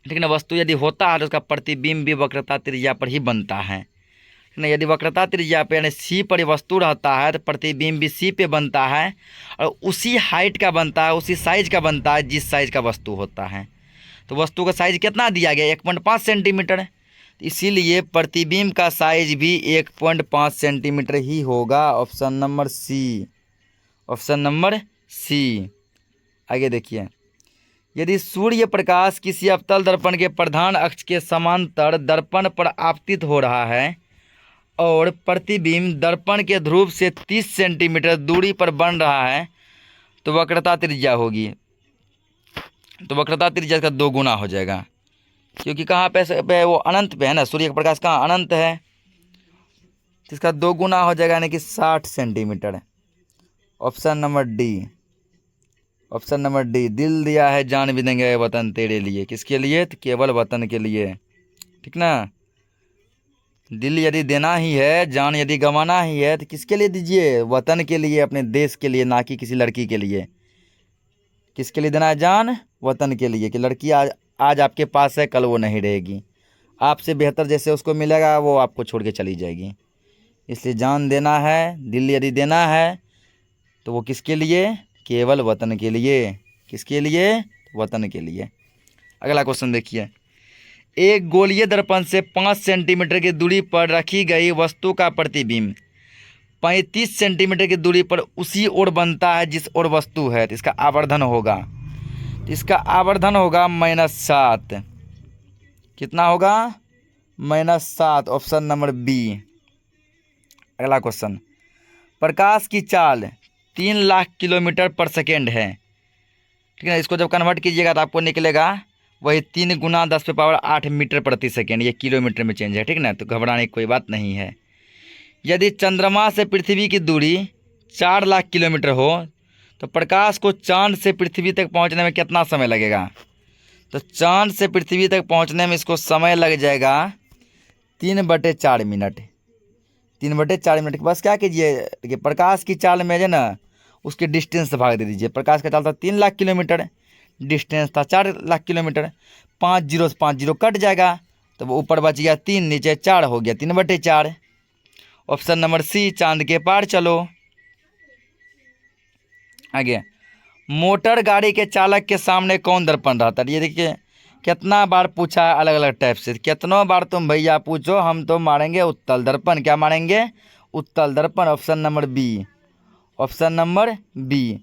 ठीक ना, वस्तु यदि होता है तो उसका प्रतिबिंब भी वक्रता त्रिज्या पर ही बनता है, ठीक ना। यदि वक्रता त्रिज्या पे यानी सी पर वस्तु रहता है तो प्रतिबिंब भी सी पे बनता है और उसी हाइट का बनता है, उसी साइज का बनता है जिस साइज का वस्तु होता है। तो वस्तु का साइज कितना दिया गया? 1.5 सेंटीमीटर। इसीलिए प्रतिबिंब का साइज भी 1.5 सेंटीमीटर ही होगा। Option number C, option number C. आगे देखिए, यदि सूर्य प्रकाश किसी अवतल दर्पण के प्रधान अक्ष के समांतर दर्पण पर आपतित हो रहा है और प्रतिबिंब दर्पण के ध्रुव से 30 सेंटीमीटर दूरी पर बन रहा है तो वक्रता त्रिज्या होगी। तो वक्रता त्रिज्या का 2 गुना हो जाएगा, क्योंकि कहाँ पे वो अनंत पे है ना, सूर्य का प्रकाश कहाँ? अनंत है, तो इसका 2 गुना हो जाएगा, यानी कि 60 centimetre. Option number D, option number D. दिल दिया है जान भी देंगे वतन तेरे लिए। किसके लिए? तो केवल वतन के लिए, ठीक ना। दिल यदि देना ही है, जान यदि गंवाना ही है तो किसके लिए दीजिए? वतन के लिए, अपने देश के लिए, ना कि किसी लड़की के लिए। किसके लिए देना है जान? वतन के लिए, कि लड़की आज आपके पास है, कल वो नहीं रहेगी, आपसे बेहतर जैसे उसको मिलेगा वो आपको छोड़ के चली जाएगी। इसलिए जान देना है, दिल यदि देना है तो वो किसके लिए? केवल वतन के लिए। किसके लिए? वतन के लिए। अगला क्वेश्चन देखिए, एक गोलीय दर्पण से 5 सेंटीमीटर की दूरी पर रखी गई वस्तु का प्रतिबिंब 35 सेंटीमीटर की दूरी पर उसी ओर बनता है जिस ओर वस्तु है, तो इसका आवर्धन होगा, तो इसका आवर्धन होगा -7। कितना होगा? -7। Option number B. अगला क्वेश्चन, प्रकाश की चाल 3 लाख किलोमीटर पर सेकेंड है, ठीक है। इसको जब कन्वर्ट कीजिएगा तो आपको निकलेगा वही 3 गुना 10⁸ मीटर प्रति सेकेंड। ये किलोमीटर में चेंज है, ठीक ना, तो घबराने की कोई बात नहीं है। यदि चंद्रमा से पृथ्वी की दूरी 4 लाख किलोमीटर हो तो प्रकाश को चांद से पृथ्वी तक पहुंचने में कितना समय लगेगा? तो चांद से पृथ्वी तक पहुंचने में इसको समय लग जाएगा 3/4 मिनट। 3/4 मिनट। बस क्या कीजिए कि प्रकाश की चाल में जो ना उसके डिस्टेंस से भाग दे दीजिए। प्रकाश का चाल था 3 लाख किलोमीटर, डिस्टेंस था 4 लाख किलोमीटर, 5 जीरो से 5 जीरो कट जाएगा, तो वो ऊपर बच गया 3, नीचे 4 हो गया 3/4। ऑप्शन नंबर सी, चांद के पार चलो। आगे, मोटर गाड़ी के चालक के सामने कौन दर्पण रहता है? ये देखिए कितना बार पूछा है अलग अलग टाइप से, कितनों बार तुम भैया पूछो, हम तो मारेंगे उत्तल दर्पण। क्या मारेंगे? उत्तल दर्पण। Option number B, option number B.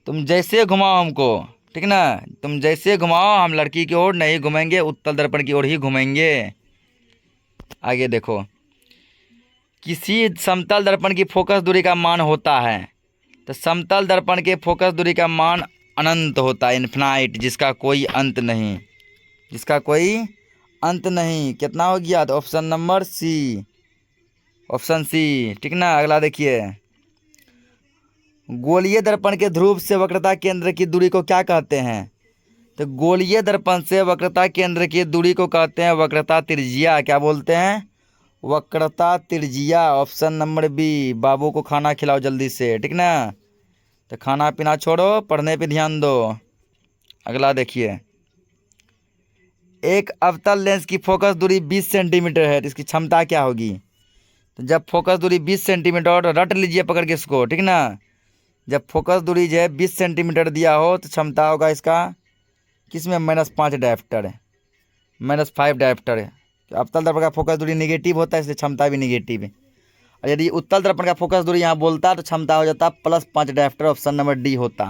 तुम जैसे घुमाओ हमको, ठीक ना, तुम जैसे घुमाओ हम लड़की की ओर नहीं घूमेंगे, उत्तल दर्पण की ओर ही घूमेंगे। आगे देखो, किसी समतल दर्पण की फोकस दूरी का मान होता है, तो समतल दर्पण के फोकस दूरी का मान अनंत होता है, इन्फिनाइट, जिसका कोई अंत नहीं, जिसका कोई अंत नहीं। कितना हो गया? तो option number C, option C, ठीक ना। अगला देखिए, गोलीय दर्पण के ध्रुव से वक्रता केंद्र की दूरी को क्या कहते हैं? तो गोलीय दर्पण से वक्रता केंद्र की दूरी को कहते हैं वक्रता त्रिज्या। क्या बोलते हैं? वक्रता त्रिज्या, ऑप्शन नंबर बी। बाबू को खाना खिलाओ जल्दी से, ठीक ना। तो खाना पीना छोड़ो, पढ़ने पे ध्यान दो। अगला देखिए, एक अवतल लेंस की फोकस दूरी 20 सेंटीमीटर है, तो इसकी क्षमता क्या होगी। तो जब फोकस दूरी 20 सेंटीमीटर, और रट लीजिए पकड़ के इसको, ठीक ना। जब फोकस दूरी जो है 20 सेंटीमीटर दिया हो तो क्षमता होगा इसका किसमें, -5 डायोप्टर, -5 डायोप्टर है। अवतल दर्पण का फोकस दूरी निगेटिव होता है, इसलिए क्षमता भी निगेटिव है। और यदि उत्तल दर्पण का फोकस दूरी यहाँ बोलता है तो क्षमता हो जाता +5 डायोप्टर, ऑप्शन नंबर डी होता।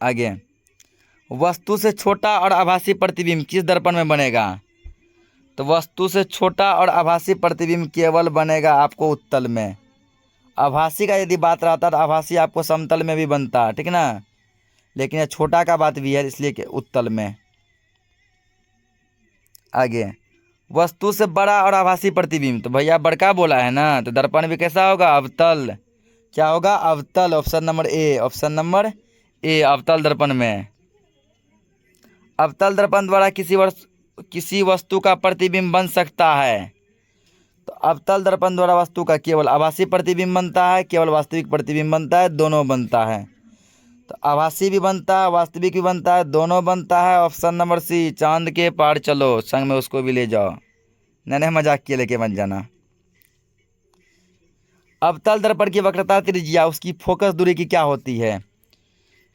आगे, वस्तु से छोटा और आभासी प्रतिबिंब किस दर्पण में बनेगा। तो वस्तु से छोटा और आभासी प्रतिबिंब केवल बनेगा आपको उत्तल में। आभासी का यदि बात रहता तो आभासी आपको समतल में भी बनता, ठीक ना। लेकिन यह छोटा का बात भी है, इसलिए कि उत्तल में। आगे, वस्तु से बड़ा और आभासी प्रतिबिंब, तो भैया बड़का बोला है ना, तो दर्पण भी कैसा होगा, अवतल। क्या होगा, अवतल, option number A, option number A, अवतल दर्पण में। अवतल दर्पण द्वारा किसी वस्तु का प्रतिबिंब बन सकता है। तो अवतल दर्पण द्वारा वस्तु का केवल आभासी प्रतिबिंब बनता है, केवल वास्तविक प्रतिबिंब बनता है, दोनों बनता है। तो आभासी भी बनता है, वास्तविक भी बनता है, दोनों बनता है, ऑप्शन नंबर सी, चांद के पार चलो, संग में उसको भी ले जाओ। नहीं मजाक के लेके मत जाना। अवतल दर्पण की वक्रता त्रिज्या, उसकी फोकस दूरी की क्या होती है।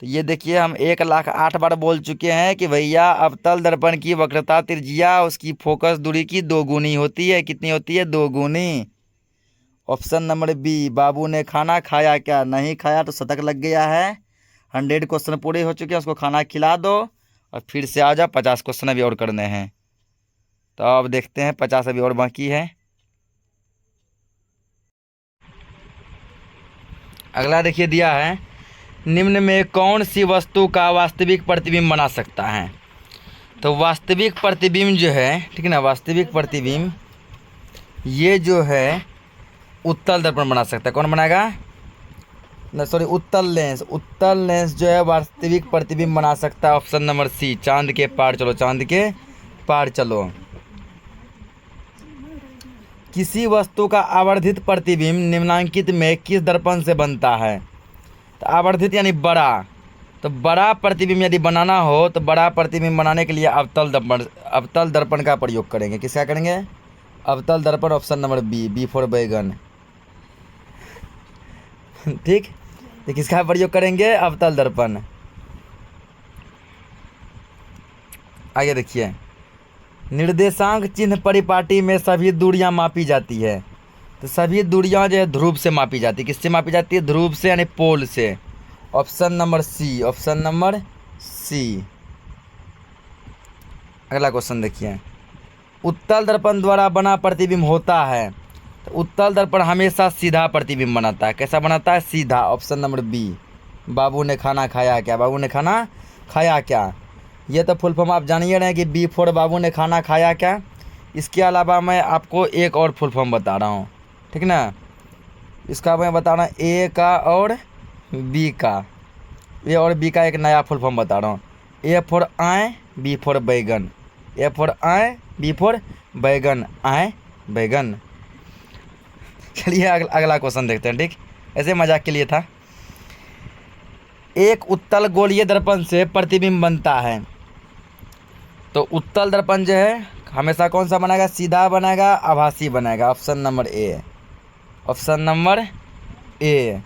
तो ये देखिए, हम 1,08 बार बोल चुके हैं कि भैया अवतल दर्पण की वक्रता त्रिज्या उसकी फोकस दूरी की 2 गुनी होती है। कितनी होती है, 2 गुनी। ऑप्शन नंबर बी, बाबू ने खाना खाया क्या, नहीं खाया तो शतक लग गया है। 100 क्वेश्चन पूरे हो चुके हैं, उसको खाना खिला दो और फिर से आ जाओ, 50 क्वेश्चन अभी और करने हैं। तो अब देखते हैं, 50 अभी और बाकी है। अगला देखिए, दिया है, निम्न में कौन सी वस्तु का वास्तविक प्रतिबिंब बना सकता है। तो वास्तविक प्रतिबिंब जो है, ठीक है ना, वास्तविक प्रतिबिंब ये जो है उत्तल दर्पण बना सकता है। कौन बनाएगा, ना सॉरी, उत्तल लेंस। उत्तल लेंस जो है वास्तविक प्रतिबिंब बना सकता है, ऑप्शन नंबर सी, चांद के पार चलो, चांद के पार चलो। किसी वस्तु का आवर्धित प्रतिबिंब निम्नांकित में किस दर्पण से बनता है। तो आवर्धित यानी बड़ा, तो बड़ा प्रतिबिंब यदि बनाना हो तो बड़ा प्रतिबिंब बनाने के लिए अवतल दर्पण का प्रयोग करेंगे। किसका करेंगे, अवतल दर्पण, option number B, B for बैगन। ठीक, तो किसका प्रयोग करेंगे, अवतल दर्पण। आगे देखिए, निर्देशांक चिन्ह परिपाटी में सभी दूरियां मापी जाती है। तो सभी दूरियां जो है ध्रुव से मापी जाती है। किससे मापी जाती है, ध्रुव से यानी पोल से, option number C, option number C. अगला क्वेश्चन देखिए, उत्तल दर्पण द्वारा बना प्रतिबिंब होता है। तो उत्तल दर्पण हमेशा सीधा प्रतिबिंब बनाता है। कैसा बनाता है, सीधा, ऑप्शन नंबर बी। बाबू ने खाना खाया क्या, बाबू ने खाना खाया क्या, ये तो फुल फॉर्म आप जानिए रहे हैं कि बी फॉर बाबू ने खाना खाया क्या। इसके अलावा मैं आपको एक और फुल फॉर्म बता रहा हूँ, ठीक ना। इसका मैं बता रहा हूँ ए का और बी का, ए और बी का एक नया फुल फॉर्म बता रहा हूँ। ए फॉर आए, बी फॉर बैगन, ए फॉर आए, बी फॉर बैगन, आए बैगन। चलिए अगला क्वेश्चन देखते हैं, ठीक, ऐसे मजाक के लिए था। एक उत्तल गोलीय दर्पण से प्रतिबिंब बनता है। तो उत्तल दर्पण जो है हमेशा कौन सा बनाएगा, सीधा बनाएगा, आभासी बनाएगा, option number A, option number A.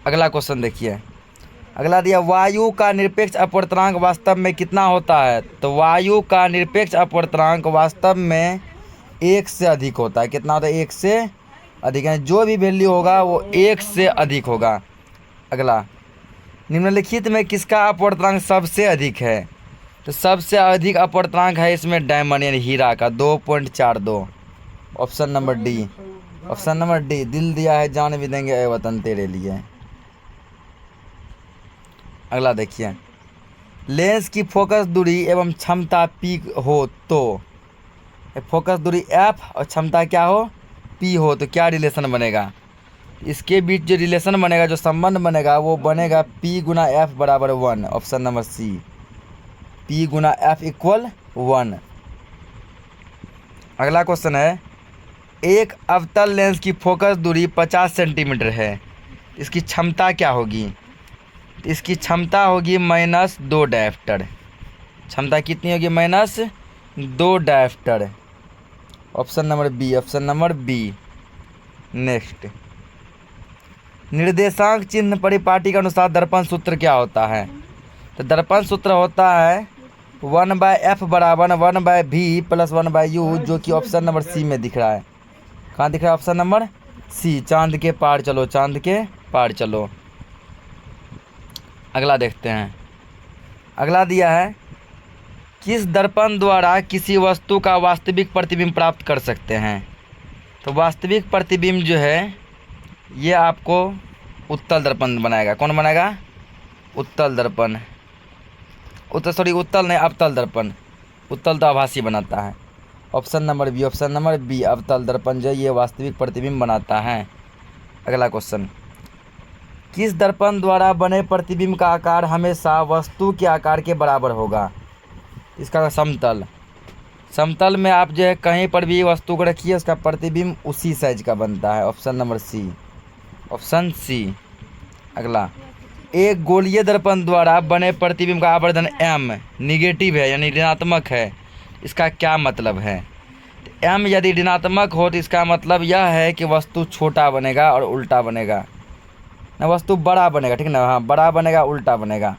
अगला क्वेश्चन देखिए, अगला दिया, वायु का निरपेक्ष अपवर्तनांक वास्तव में कितना होता है। तो वायु का निरपेक्ष अपवर्तनांक वास्तव में 1 से अधिक होता है। कितना होता है, 1 से अधिक, है जो भी वैल्यू होगा वो 1 से अधिक होगा। अगला, निम्नलिखित में किसका अपवर्तनांक सबसे अधिक है। तो सबसे अधिक अपवर्तनांक है इसमें डायमंड यानी हीरा का, 2.42, option number D, option number D. दिल दिया है जान भी देंगे ए वतन तेरे लिए। अगला देखिए, लेंस की फोकस दूरी एवं क्षमता पी हो तो, फोकस दूरी एफ और क्षमता क्या हो, पी हो, तो क्या रिलेशन बनेगा। इसके बीच जो रिलेशन बनेगा, जो संबंध बनेगा वो बनेगा P गुना एफ बराबर 1, ऑप्शन नंबर सी, P गुना एफ इक्वल 1। अगला क्वेश्चन है, एक अवतल लेंस की फोकस दूरी 50 सेंटीमीटर है, इसकी क्षमता क्या होगी? इसकी क्षमता होगी -2 डायोप्टर। क्षमता कितनी होगी? -2 dioptre. Option number B, option number B. Next, निर्देशांक चिन्ह परिपाटी के अनुसार दर्पण सूत्र क्या होता है? तो दर्पण सूत्र होता है 1/f बराबर 1/v प्लस 1/u, जो कि ऑप्शन नंबर सी में दिख रहा है। कहाँ दिख रहा है? ऑप्शन नंबर सी, चांद के पार चलो, चांद के पार चलो। अगला देखते हैं। अगला दिया है, किस दर्पण द्वारा किसी वस्तु का वास्तविक प्रतिबिंब प्राप्त कर सकते हैं? तो वास्तविक प्रतिबिंब जो है ये आपको उत्तल दर्पण बनाएगा। कौन बनाएगा? उत्तल दर्पण। उत्तल नहीं, अवतल दर्पण। उत्तल तो आभासी बनाता है। Option number B, option number B, अवतल दर्पण जो ये वास्तविक प्रतिबिंब बनाता है। अगला क्वेश्चन, किस दर्पण द्वारा बने प्रतिबिंब का आकार हमेशा वस्तु के आकार के बराबर होगा? इसका समतल। समतल में आप जो है कहीं पर भी वस्तु को रखिए, उसका प्रतिबिंब उसी साइज का बनता है। Option number C, option C. अगला, एक गोलीय दर्पण द्वारा बने प्रतिबिंब का आवर्धन m निगेटिव है यानी ऋणात्मक है, इसका क्या मतलब है? m यदि ऋणात्मक हो तो इसका मतलब यह है कि वस्तु छोटा बनेगा और उल्टा बनेगा ना, वस्तु बड़ा बनेगा, ठीक ना? हाँ, बड़ा बनेगा, उल्टा बनेगा।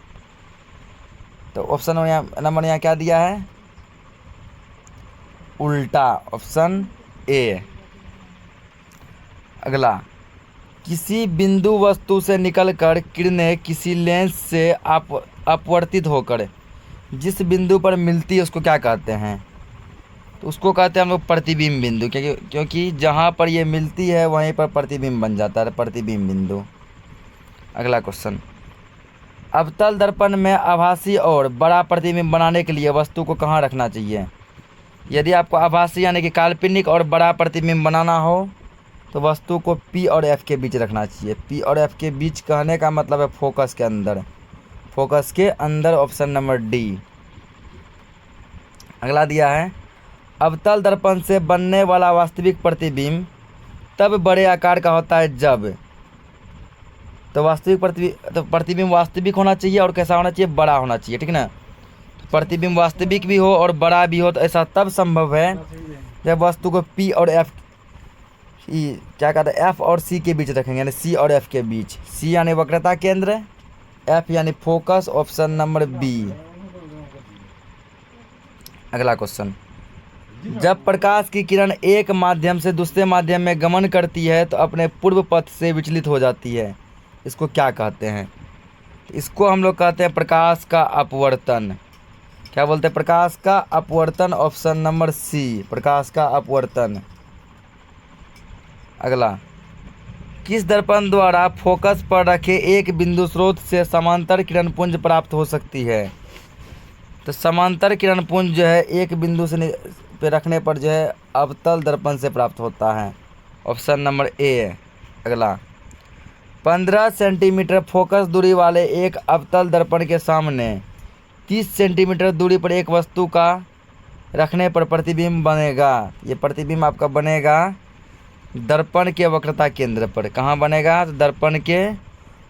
तो ऑप्शन नंबर यहाँ क्या दिया है? उल्टा, ऑप्शन ए। अगला, किसी बिंदु वस्तु से निकलकर किरणें किसी लेंस से अपवर्तित होकर जिस बिंदु पर मिलती है उसको क्या कहते हैं? तो उसको कहते हैं हम लोग प्रतिबिंब बिंदु, क्योंकि जहाँ पर ये मिलती है वहीं पर प्रतिबिंब बन जाता है, प्रतिबिंब बिंदु। अगला क्वेश्चन, अवतल दर्पण में आभासी और बड़ा प्रतिबिंब बनाने के लिए वस्तु को कहाँ रखना चाहिए? यदि आपको आभासी यानी कि काल्पनिक और बड़ा प्रतिबिंब बनाना हो तो वस्तु को P और F के बीच रखना चाहिए। P और F के बीच कहने का मतलब है फोकस के अंदर, फोकस के अंदर। Option number D. अगला दिया है, अवतल दर्पण से बनने वाला वास्तविक प्रतिबिंब तब बड़े आकार का होता है जब, तो प्रतिबिंब वास्तविक होना चाहिए और कैसा होना चाहिए? बड़ा होना चाहिए, ठीक ना? प्रतिबिंब वास्तविक भी हो और बड़ा भी हो तो ऐसा तब संभव है जब वस्तु को P और F क्या कहते हैं, F और C के बीच रखेंगे, यानी C और F के बीच। C यानी वक्रता केंद्र, F यानी फोकस। Option number B. अगला क्वेश्चन, जब प्रकाश की किरण एक माध्यम से दूसरे माध्यम में गमन करती है तो अपने पूर्व पथ से विचलित हो जाती है, इसको क्या कहते हैं? इसको हम लोग कहते हैं प्रकाश का अपवर्तन। क्या बोलते हैं? प्रकाश का अपवर्तन। ऑप्शन नंबर सी, प्रकाश का अपवर्तन। अगला, किस दर्पण द्वारा फोकस पर रखे एक बिंदु स्रोत से समांतर किरण पुंज प्राप्त हो सकती है? तो समांतर किरण पुंज जो है एक बिंदु से पे रखने पर जो है अवतल दर्पण से प्राप्त होता है। Option number A. अगला, 15 सेंटीमीटर फोकस दूरी वाले एक अवतल दर्पण के सामने 30 सेंटीमीटर दूरी पर एक वस्तु का रखने पर प्रतिबिंब बनेगा। ये प्रतिबिंब आपका बनेगा दर्पण के वक्रता केंद्र पर। कहाँ बनेगा? तो दर्पण के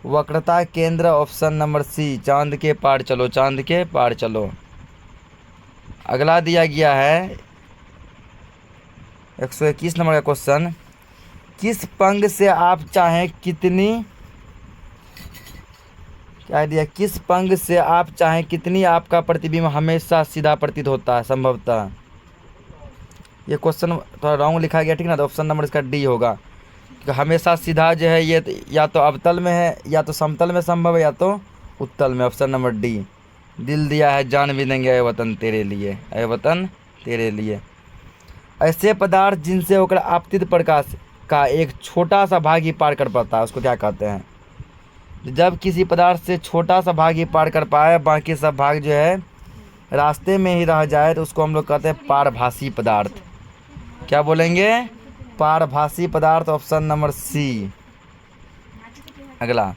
वक्रता केंद्र। ऑप्शन नंबर सी, चांद के पार चलो, चांद के पार चलो। अगला दिया गया है 121 नंबर का क्वेश्चन, किस पंग से आप चाहें कितनी, क्या दिया, किस पंग से आप चाहें कितनी आपका प्रतिबिंब हमेशा सीधा प्रतीत होता है संभवतः? ये क्वेश्चन थोड़ा रॉन्ग लिखा गया, ठीक ना? तो ऑप्शन नंबर इसका डी होगा, क्योंकि हमेशा सीधा जो है ये या तो अवतल में है, या तो समतल में संभव है, या तो उत्तल में। Option number D. दिल दिया है जान भी देंगे ऐ वतन तेरे लिए, ऐ वतन तेरे लिए। ऐसे पदार्थ जिनसे होकर आपतित प्रकाश का एक छोटा सा भाग ही पार कर पाता है उसको क्या कहते हैं? जब किसी पदार्थ से छोटा सा भाग ही पार कर पाए, बाकी सब भाग जो है रास्ते में ही रह जाए, तो उसको हम लोग कहते हैं पारभासी पदार्थ। क्या बोलेंगे? पारभासी पदार्थ। Option number C. अगला,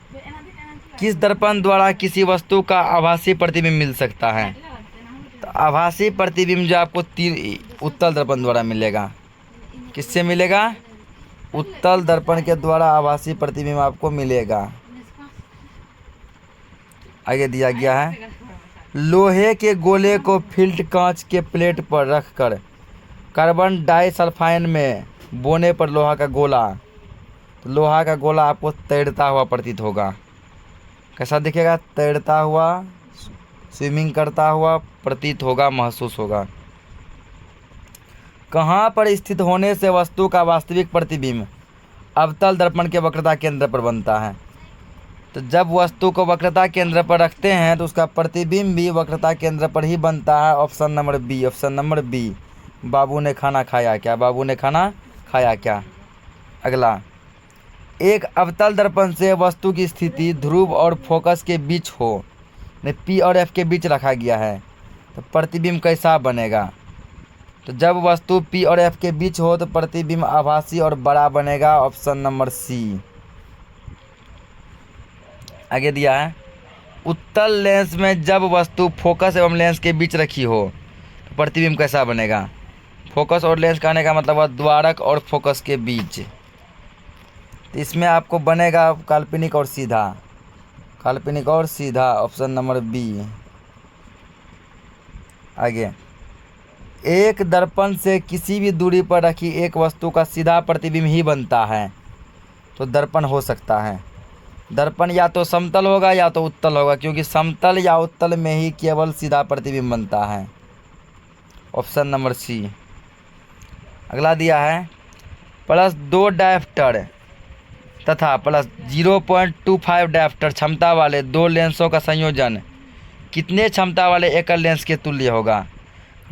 किस दर्पण द्वारा किसी वस्तु का आभासी प्रतिबिंब मिल सकता है? तो आभासी प्रतिबिंब जो आपको उत्तल दर्पण द्वारा मिलेगा। किससे मिलेगा? उत्तल दर्पण के द्वारा आभासी प्रतिबिंब आपको मिलेगा। आगे दिया गया है, लोहे के गोले को फिल्ट कांच के प्लेट पर रखकर कार्बन डाइसल्फाइड में बोने पर लोहा का गोला, तो लोहा का गोला आपको तैरता हुआ प्रतीत होगा। कैसा दिखेगा? तैरता हुआ, स्विमिंग करता हुआ प्रतीत होगा, महसूस होगा। कहाँ पर स्थित होने से वस्तु का वास्तविक प्रतिबिंब अवतल दर्पण के वक्रता केंद्र पर बनता है? तो जब वस्तु को वक्रता केंद्र पर रखते हैं तो उसका प्रतिबिंब भी वक्रता केंद्र पर ही बनता है। Option number B, option number B. बाबू ने खाना खाया क्या? बाबू ने खाना खाया क्या? अगला, एक अवतल दर्पण से वस्तु की स्थिति ध्रुव और फोकस के बीच हो, पी और एफ के बीच रखा गया है, तो प्रतिबिंब कैसा बनेगा? तो जब वस्तु पी और एफ के बीच हो तो प्रतिबिंब आभासी और बड़ा बनेगा। Option number C. आगे दिया है, उत्तल लेंस में जब वस्तु फोकस एवं लेंस के बीच रखी हो तो प्रतिबिंब कैसा बनेगा? फोकस और लेंस कहने का मतलब है द्वारक और फोकस के बीच। तो इसमें आपको बनेगा काल्पनिक और सीधा, काल्पनिक और सीधा। Option number B. आगे, एक दर्पण से किसी भी दूरी पर रखी एक वस्तु का सीधा प्रतिबिंब ही बनता है, तो दर्पण हो सकता है। दर्पण या तो समतल होगा या तो उत्तल होगा, क्योंकि समतल या उत्तल में ही केवल सीधा प्रतिबिंब बनता है। Option number C. अगला दिया है, +2 डायप्टर तथा +0.25 डायप्टर क्षमता वाले दो लेंसों का संयोजन कितने क्षमता वाले एकल लेंस के तुल्य होगा?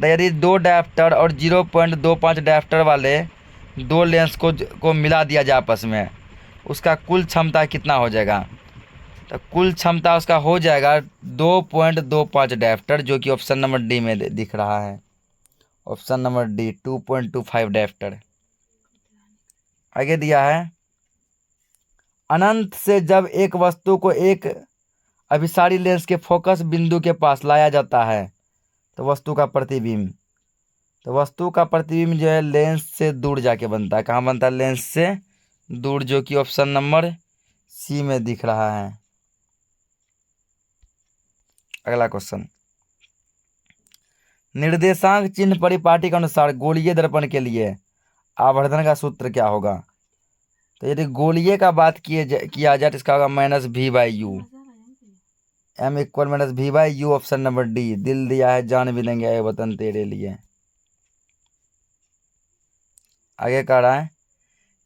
यदि 2 डायप्टर और 0.25 डायप्टर वाले दो लेंस को मिला दिया जाए आपस में, उसका कुल क्षमता कितना हो जाएगा? तो कुल क्षमता उसका हो जाएगा 2.25 डायप्टर, जो कि ऑप्शन नंबर डी में दिख रहा है। Option number D, 2.25 dioptre. आगे दिया है, अनंत से जब एक वस्तु को एक अभिसारी लेंस के फोकस बिंदु के पास लाया जाता है तो वस्तु का प्रतिबिंब, तो वस्तु का प्रतिबिंब जो है लेंस से दूर जाके बनता है। कहाँ बनता है? लेंस से दूर, जो कि ऑप्शन नंबर सी में दिख रहा है। अगला क्वेश्चन, निर्देशांक चिन्ह परिपाटी के अनुसार गोलीय दर्पण के लिए आवर्धन का सूत्र क्या होगा? तो यदि गोलीय का बात किया जाए तो इसका होगा -v/u, m = -v/u। Option number D. दिल दिया है जान भी देंगे ऐ वतन तेरे लिए। आगे कह रहा है,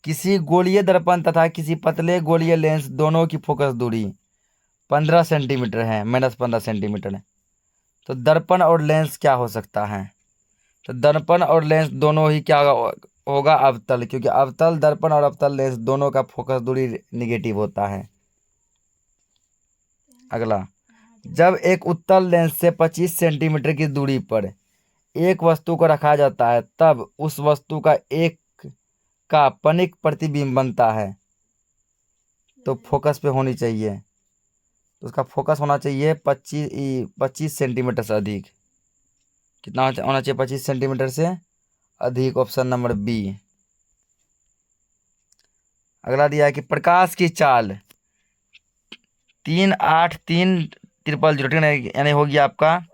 किसी गोलीय दर्पण तथा किसी पतले गोलीय लेंस दोनों की फोकस दूरी 15 सेंटीमीटर है, -15 सेंटीमीटर। तो दर्पण और लेंस क्या हो सकता है? तो दर्पण और लेंस दोनों ही क्या होगा? अवतल, क्योंकि अवतल दर्पण और अवतल लेंस दोनों का फोकस दूरी निगेटिव होता है। अगला, जब एक उत्तल लेंस से 25 सेंटीमीटर की दूरी पर एक वस्तु को रखा जाता है तब उस वस्तु का एक काल्पनिक प्रतिबिंब बनता है, तो फोकस पे होनी चाहिए, तो उसका फोकस होना चाहिए 25 सेंटीमीटर से अधिक। कितना होना चाहिए? 25 सेंटीमीटर से अधिक। Option number B. अगला दिया है कि प्रकाश की चाल 383,000, यानी होगी आपका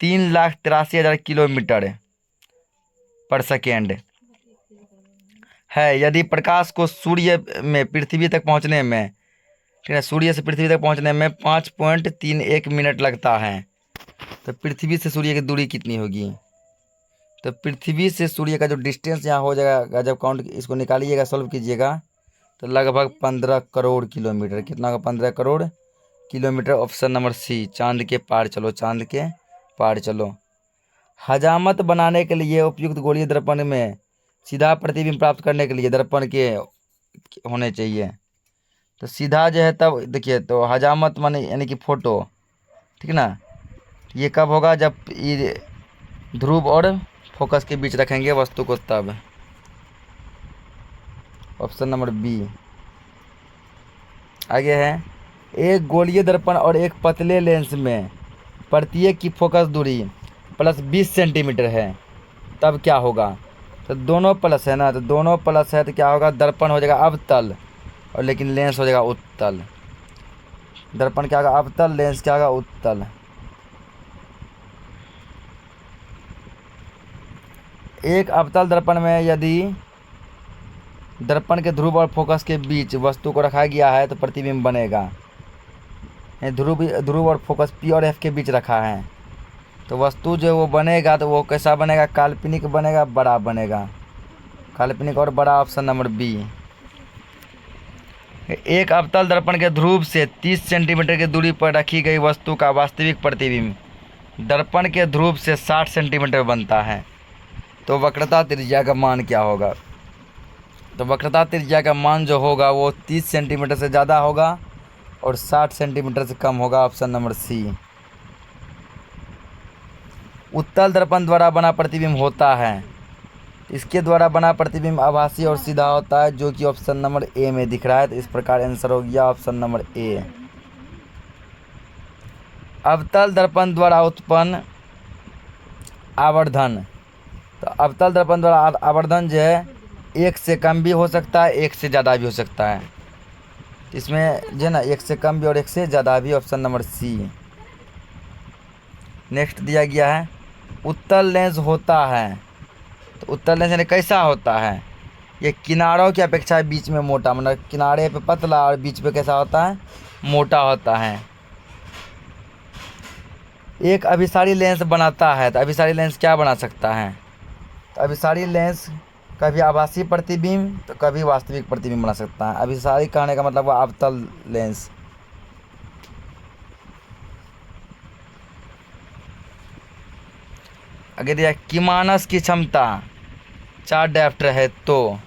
3,83,000 किलोमीटर पर सेकेंड है। यदि प्रकाश को सूर्य में पृथ्वी तक पहुंचने में, ठीक है, सूर्य से पृथ्वी तक पहुंचने में 5.31 मिनट लगता है, तो पृथ्वी से सूर्य की दूरी कितनी होगी? तो पृथ्वी से सूर्य का जो डिस्टेंस यहाँ हो जाएगा, जब काउंट इसको निकालिएगा, सॉल्व कीजिएगा, तो लगभग 15 करोड़ किलोमीटर। कितना होगा? 15 crore kilometre. Option number C. चांद के पार चलो, चांद के पार चलो। हजामत बनाने के लिए उपयुक्त गोलीय दर्पण में सीधा प्रतिबिंब प्राप्त करने के लिए दर्पण के होने चाहिए। तो सीधा जो है तब देखिए, तो हजामत माने यानी कि फोटो, ठीक ना। ये कब होगा? जब ये ध्रुव और फोकस के बीच रखेंगे वस्तु को, तब। Option number B. आगे है, एक गोलीय दर्पण और एक पतले लेंस में प्रत्येक की फोकस दूरी +20 सेंटीमीटर है, तब क्या होगा, तो दोनों प्लस है ना, तो दोनों प्लस है तो क्या होगा, दर्पण हो जाएगा अवतल और लेकिन लेंस हो जाएगा उत्तल। दर्पण क्या होगा अवतल, लेंस क्या होगा उत्तल। एक अवतल दर्पण में यदि दर्पण के ध्रुव और फोकस के बीच वस्तु को रखा गया है तो प्रतिबिंब बनेगा। ध्रुव और फोकस P और F के बीच रखा है तो वस्तु जो वो बनेगा तो वो कैसा बनेगा, काल्पनिक बनेगा, बड़ा बनेगा, काल्पनिक और बड़ा, ऑप्शन नंबर बी। एक अवतल दर्पण के ध्रुव से 30 सेंटीमीटर की दूरी पर रखी गई वस्तु का वास्तविक प्रतिबिंब दर्पण के ध्रुव से 60 सेंटीमीटर बनता है, तो वक्रता त्रिज्या का मान क्या होगा, तो वक्रता त्रिज्या का मान जो होगा वो 30 सेंटीमीटर से ज़्यादा होगा और 60 सेंटीमीटर से कम होगा, ऑप्शन नंबर सी। उत्तल दर्पण द्वारा बना प्रतिबिंब होता है, इसके द्वारा बना प्रतिबिंब आभासी और सीधा होता है, जो कि ऑप्शन नंबर ए में दिख रहा है, तो इस प्रकार आंसर हो गया ऑप्शन नंबर ए। अवतल दर्पण द्वारा उत्पन्न आवर्धन, तो अवतल दर्पण द्वारा आवर्धन जो है एक से कम भी हो सकता है, एक से ज़्यादा भी हो सकता है, इसमें जो है ना एक से कम भी और एक से ज़्यादा भी, ऑप्शन नंबर सी। नेक्स्ट दिया गया है उत्तल लेंस होता है, तो उत्तल लेंस यानी कैसा होता है, ये किनारों की अपेक्षा बीच में मोटा, मतलब किनारे पे पतला और बीच पे कैसा होता है, मोटा होता है। एक अभिसारी लेंस बनाता है, तो अभिसारी लेंस क्या बना सकता है, तो अभिसारी लेंस कभी आभासी प्रतिबिंब तो कभी वास्तविक प्रतिबिंब बना सकता है। अभिसारी कहने का मतलब वो अवतल लेंस। अगर दिया किमानस की क्षमता 4 डायोप्टर है, तो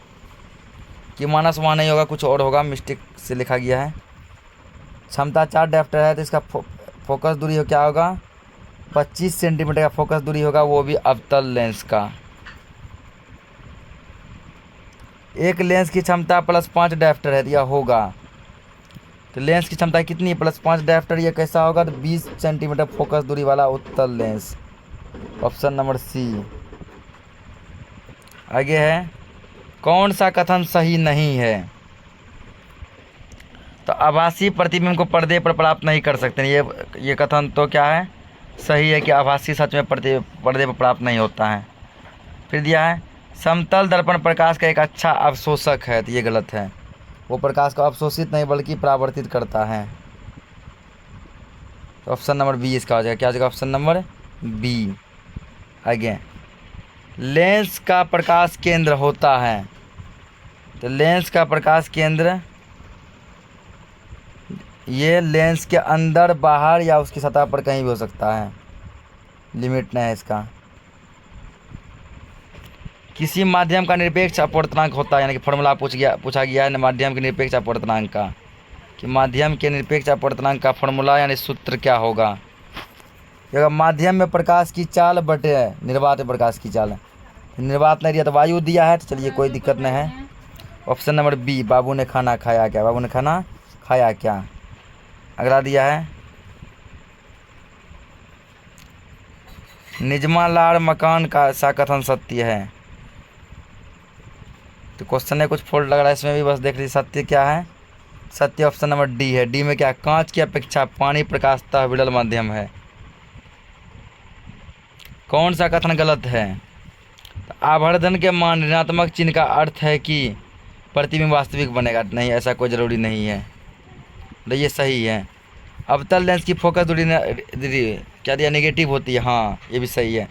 किमानस वहाँ नहीं होगा, कुछ और होगा, मिस्टेक से लिखा गया है। क्षमता 4 डायोप्टर है तो इसका फोकस दूरी हो क्या होगा, 25 सेंटीमीटर का फोकस दूरी होगा, वो भी अवतल लेंस का। एक लेंस की क्षमता +5 डायोप्टर है, यह होगा, तो लेंस की क्षमता कितनी, +5 डायोप्टर, ये कैसा होगा, तो 20 सेंटीमीटर फोकस दूरी वाला उत्तल लेंस, ऑप्शन नंबर सी। आगे है कौन सा कथन सही नहीं है, तो आभासी प्रतिबिंब को पर्दे पर प्राप्त नहीं कर सकते, ये कथन तो क्या है, सही है कि आभासी सच में पर्दे पर प्राप्त नहीं होता है। फिर दिया है समतल दर्पण प्रकाश का एक अच्छा अवशोषक है, तो ये गलत है, वो प्रकाश को अवशोषित नहीं बल्कि परावर्तित करता है, तो ऑप्शन नंबर बी इसका हो जाएगा, क्या हो जाएगा, ऑप्शन नंबर बी। आगे लेंस का प्रकाश केंद्र होता है, तो लेंस का प्रकाश केंद्र ये लेंस के अंदर, बाहर या उसकी सतह पर कहीं भी हो सकता है, लिमिट नहीं है इसका। किसी माध्यम का निरपेक्ष अपवर्तनांक होता है, यानी कि फॉर्मूला पूछा गया है माध्यम के निरपेक्ष अपवर्तनांक का, कि माध्यम के निरपेक्ष अपवर्तनांक का फॉर्मूला यानी सूत्र क्या होगा। अगर माध्यम में प्रकाश की चाल बटे निर्वात में प्रकाश की चाल, निर्वात नहीं दिया तो वायु दिया है, तो चलिए कोई दिक्कत नहीं है, ऑप्शन नंबर बी। बाबू ने खाना खाया क्या, बाबू ने खाना खाया क्या। अगला दिया है निजमा लाड़ मकान का सा कथन सत्य है, तो क्वेश्चन है कुछ फॉल्ट लग रहा है इसमें भी, बस देख लीजिए सत्य क्या है, सत्य ऑप्शन नंबर डी है। डी में क्या, कांच की अपेक्षा पानी प्रकाशतः विरल माध्यम है। कौन सा कथन गलत है, तो आवर्धन के मान ऋणात्मक चिन्ह का अर्थ है कि प्रतिबिंब वास्तविक बनेगा, नहीं ऐसा कोई ज़रूरी नहीं है, तो ये सही है। अवतल लेंस की फोकस दूरी क्या दिया, नेगेटिव होती है, हाँ ये भी सही है।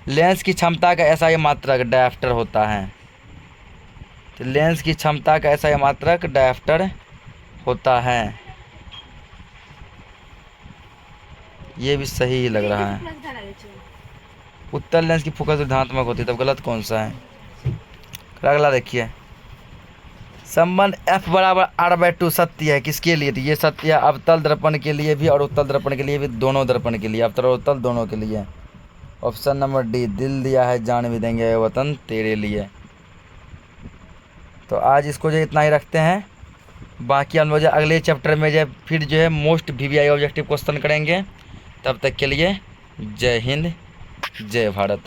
लेंस की क्षमता का ऐसा ही मात्रक डायोप्टर होता है, तो लेंस की क्षमता का ऐसा ही मात्रक डायोप्टर होता है, ये भी सही ही लग रहा है। उत्तल लेंस की फोकस धनात्मक होती है, तब गलत कौन सा है। अगला देखिए संबंध F = R/2 सत्य है, किसके लिए, तो ये सत्य है अवतल दर्पण के लिए भी और उत्तल दर्पण के लिए भी, दोनों दर्पण के लिए, अवतल और उत्तल दोनों के लिए, ऑप्शन नंबर डी। दिल दिया है जान भी देंगे वतन तेरे लिए। तो आज इसको जो इतना ही रखते हैं, बाकी हम लोग जो अगले चैप्टर में जो फिर जो है मोस्ट VVI ऑब्जेक्टिव क्वेश्चन करेंगे। तब तक के लिए जय हिंद जय भारत।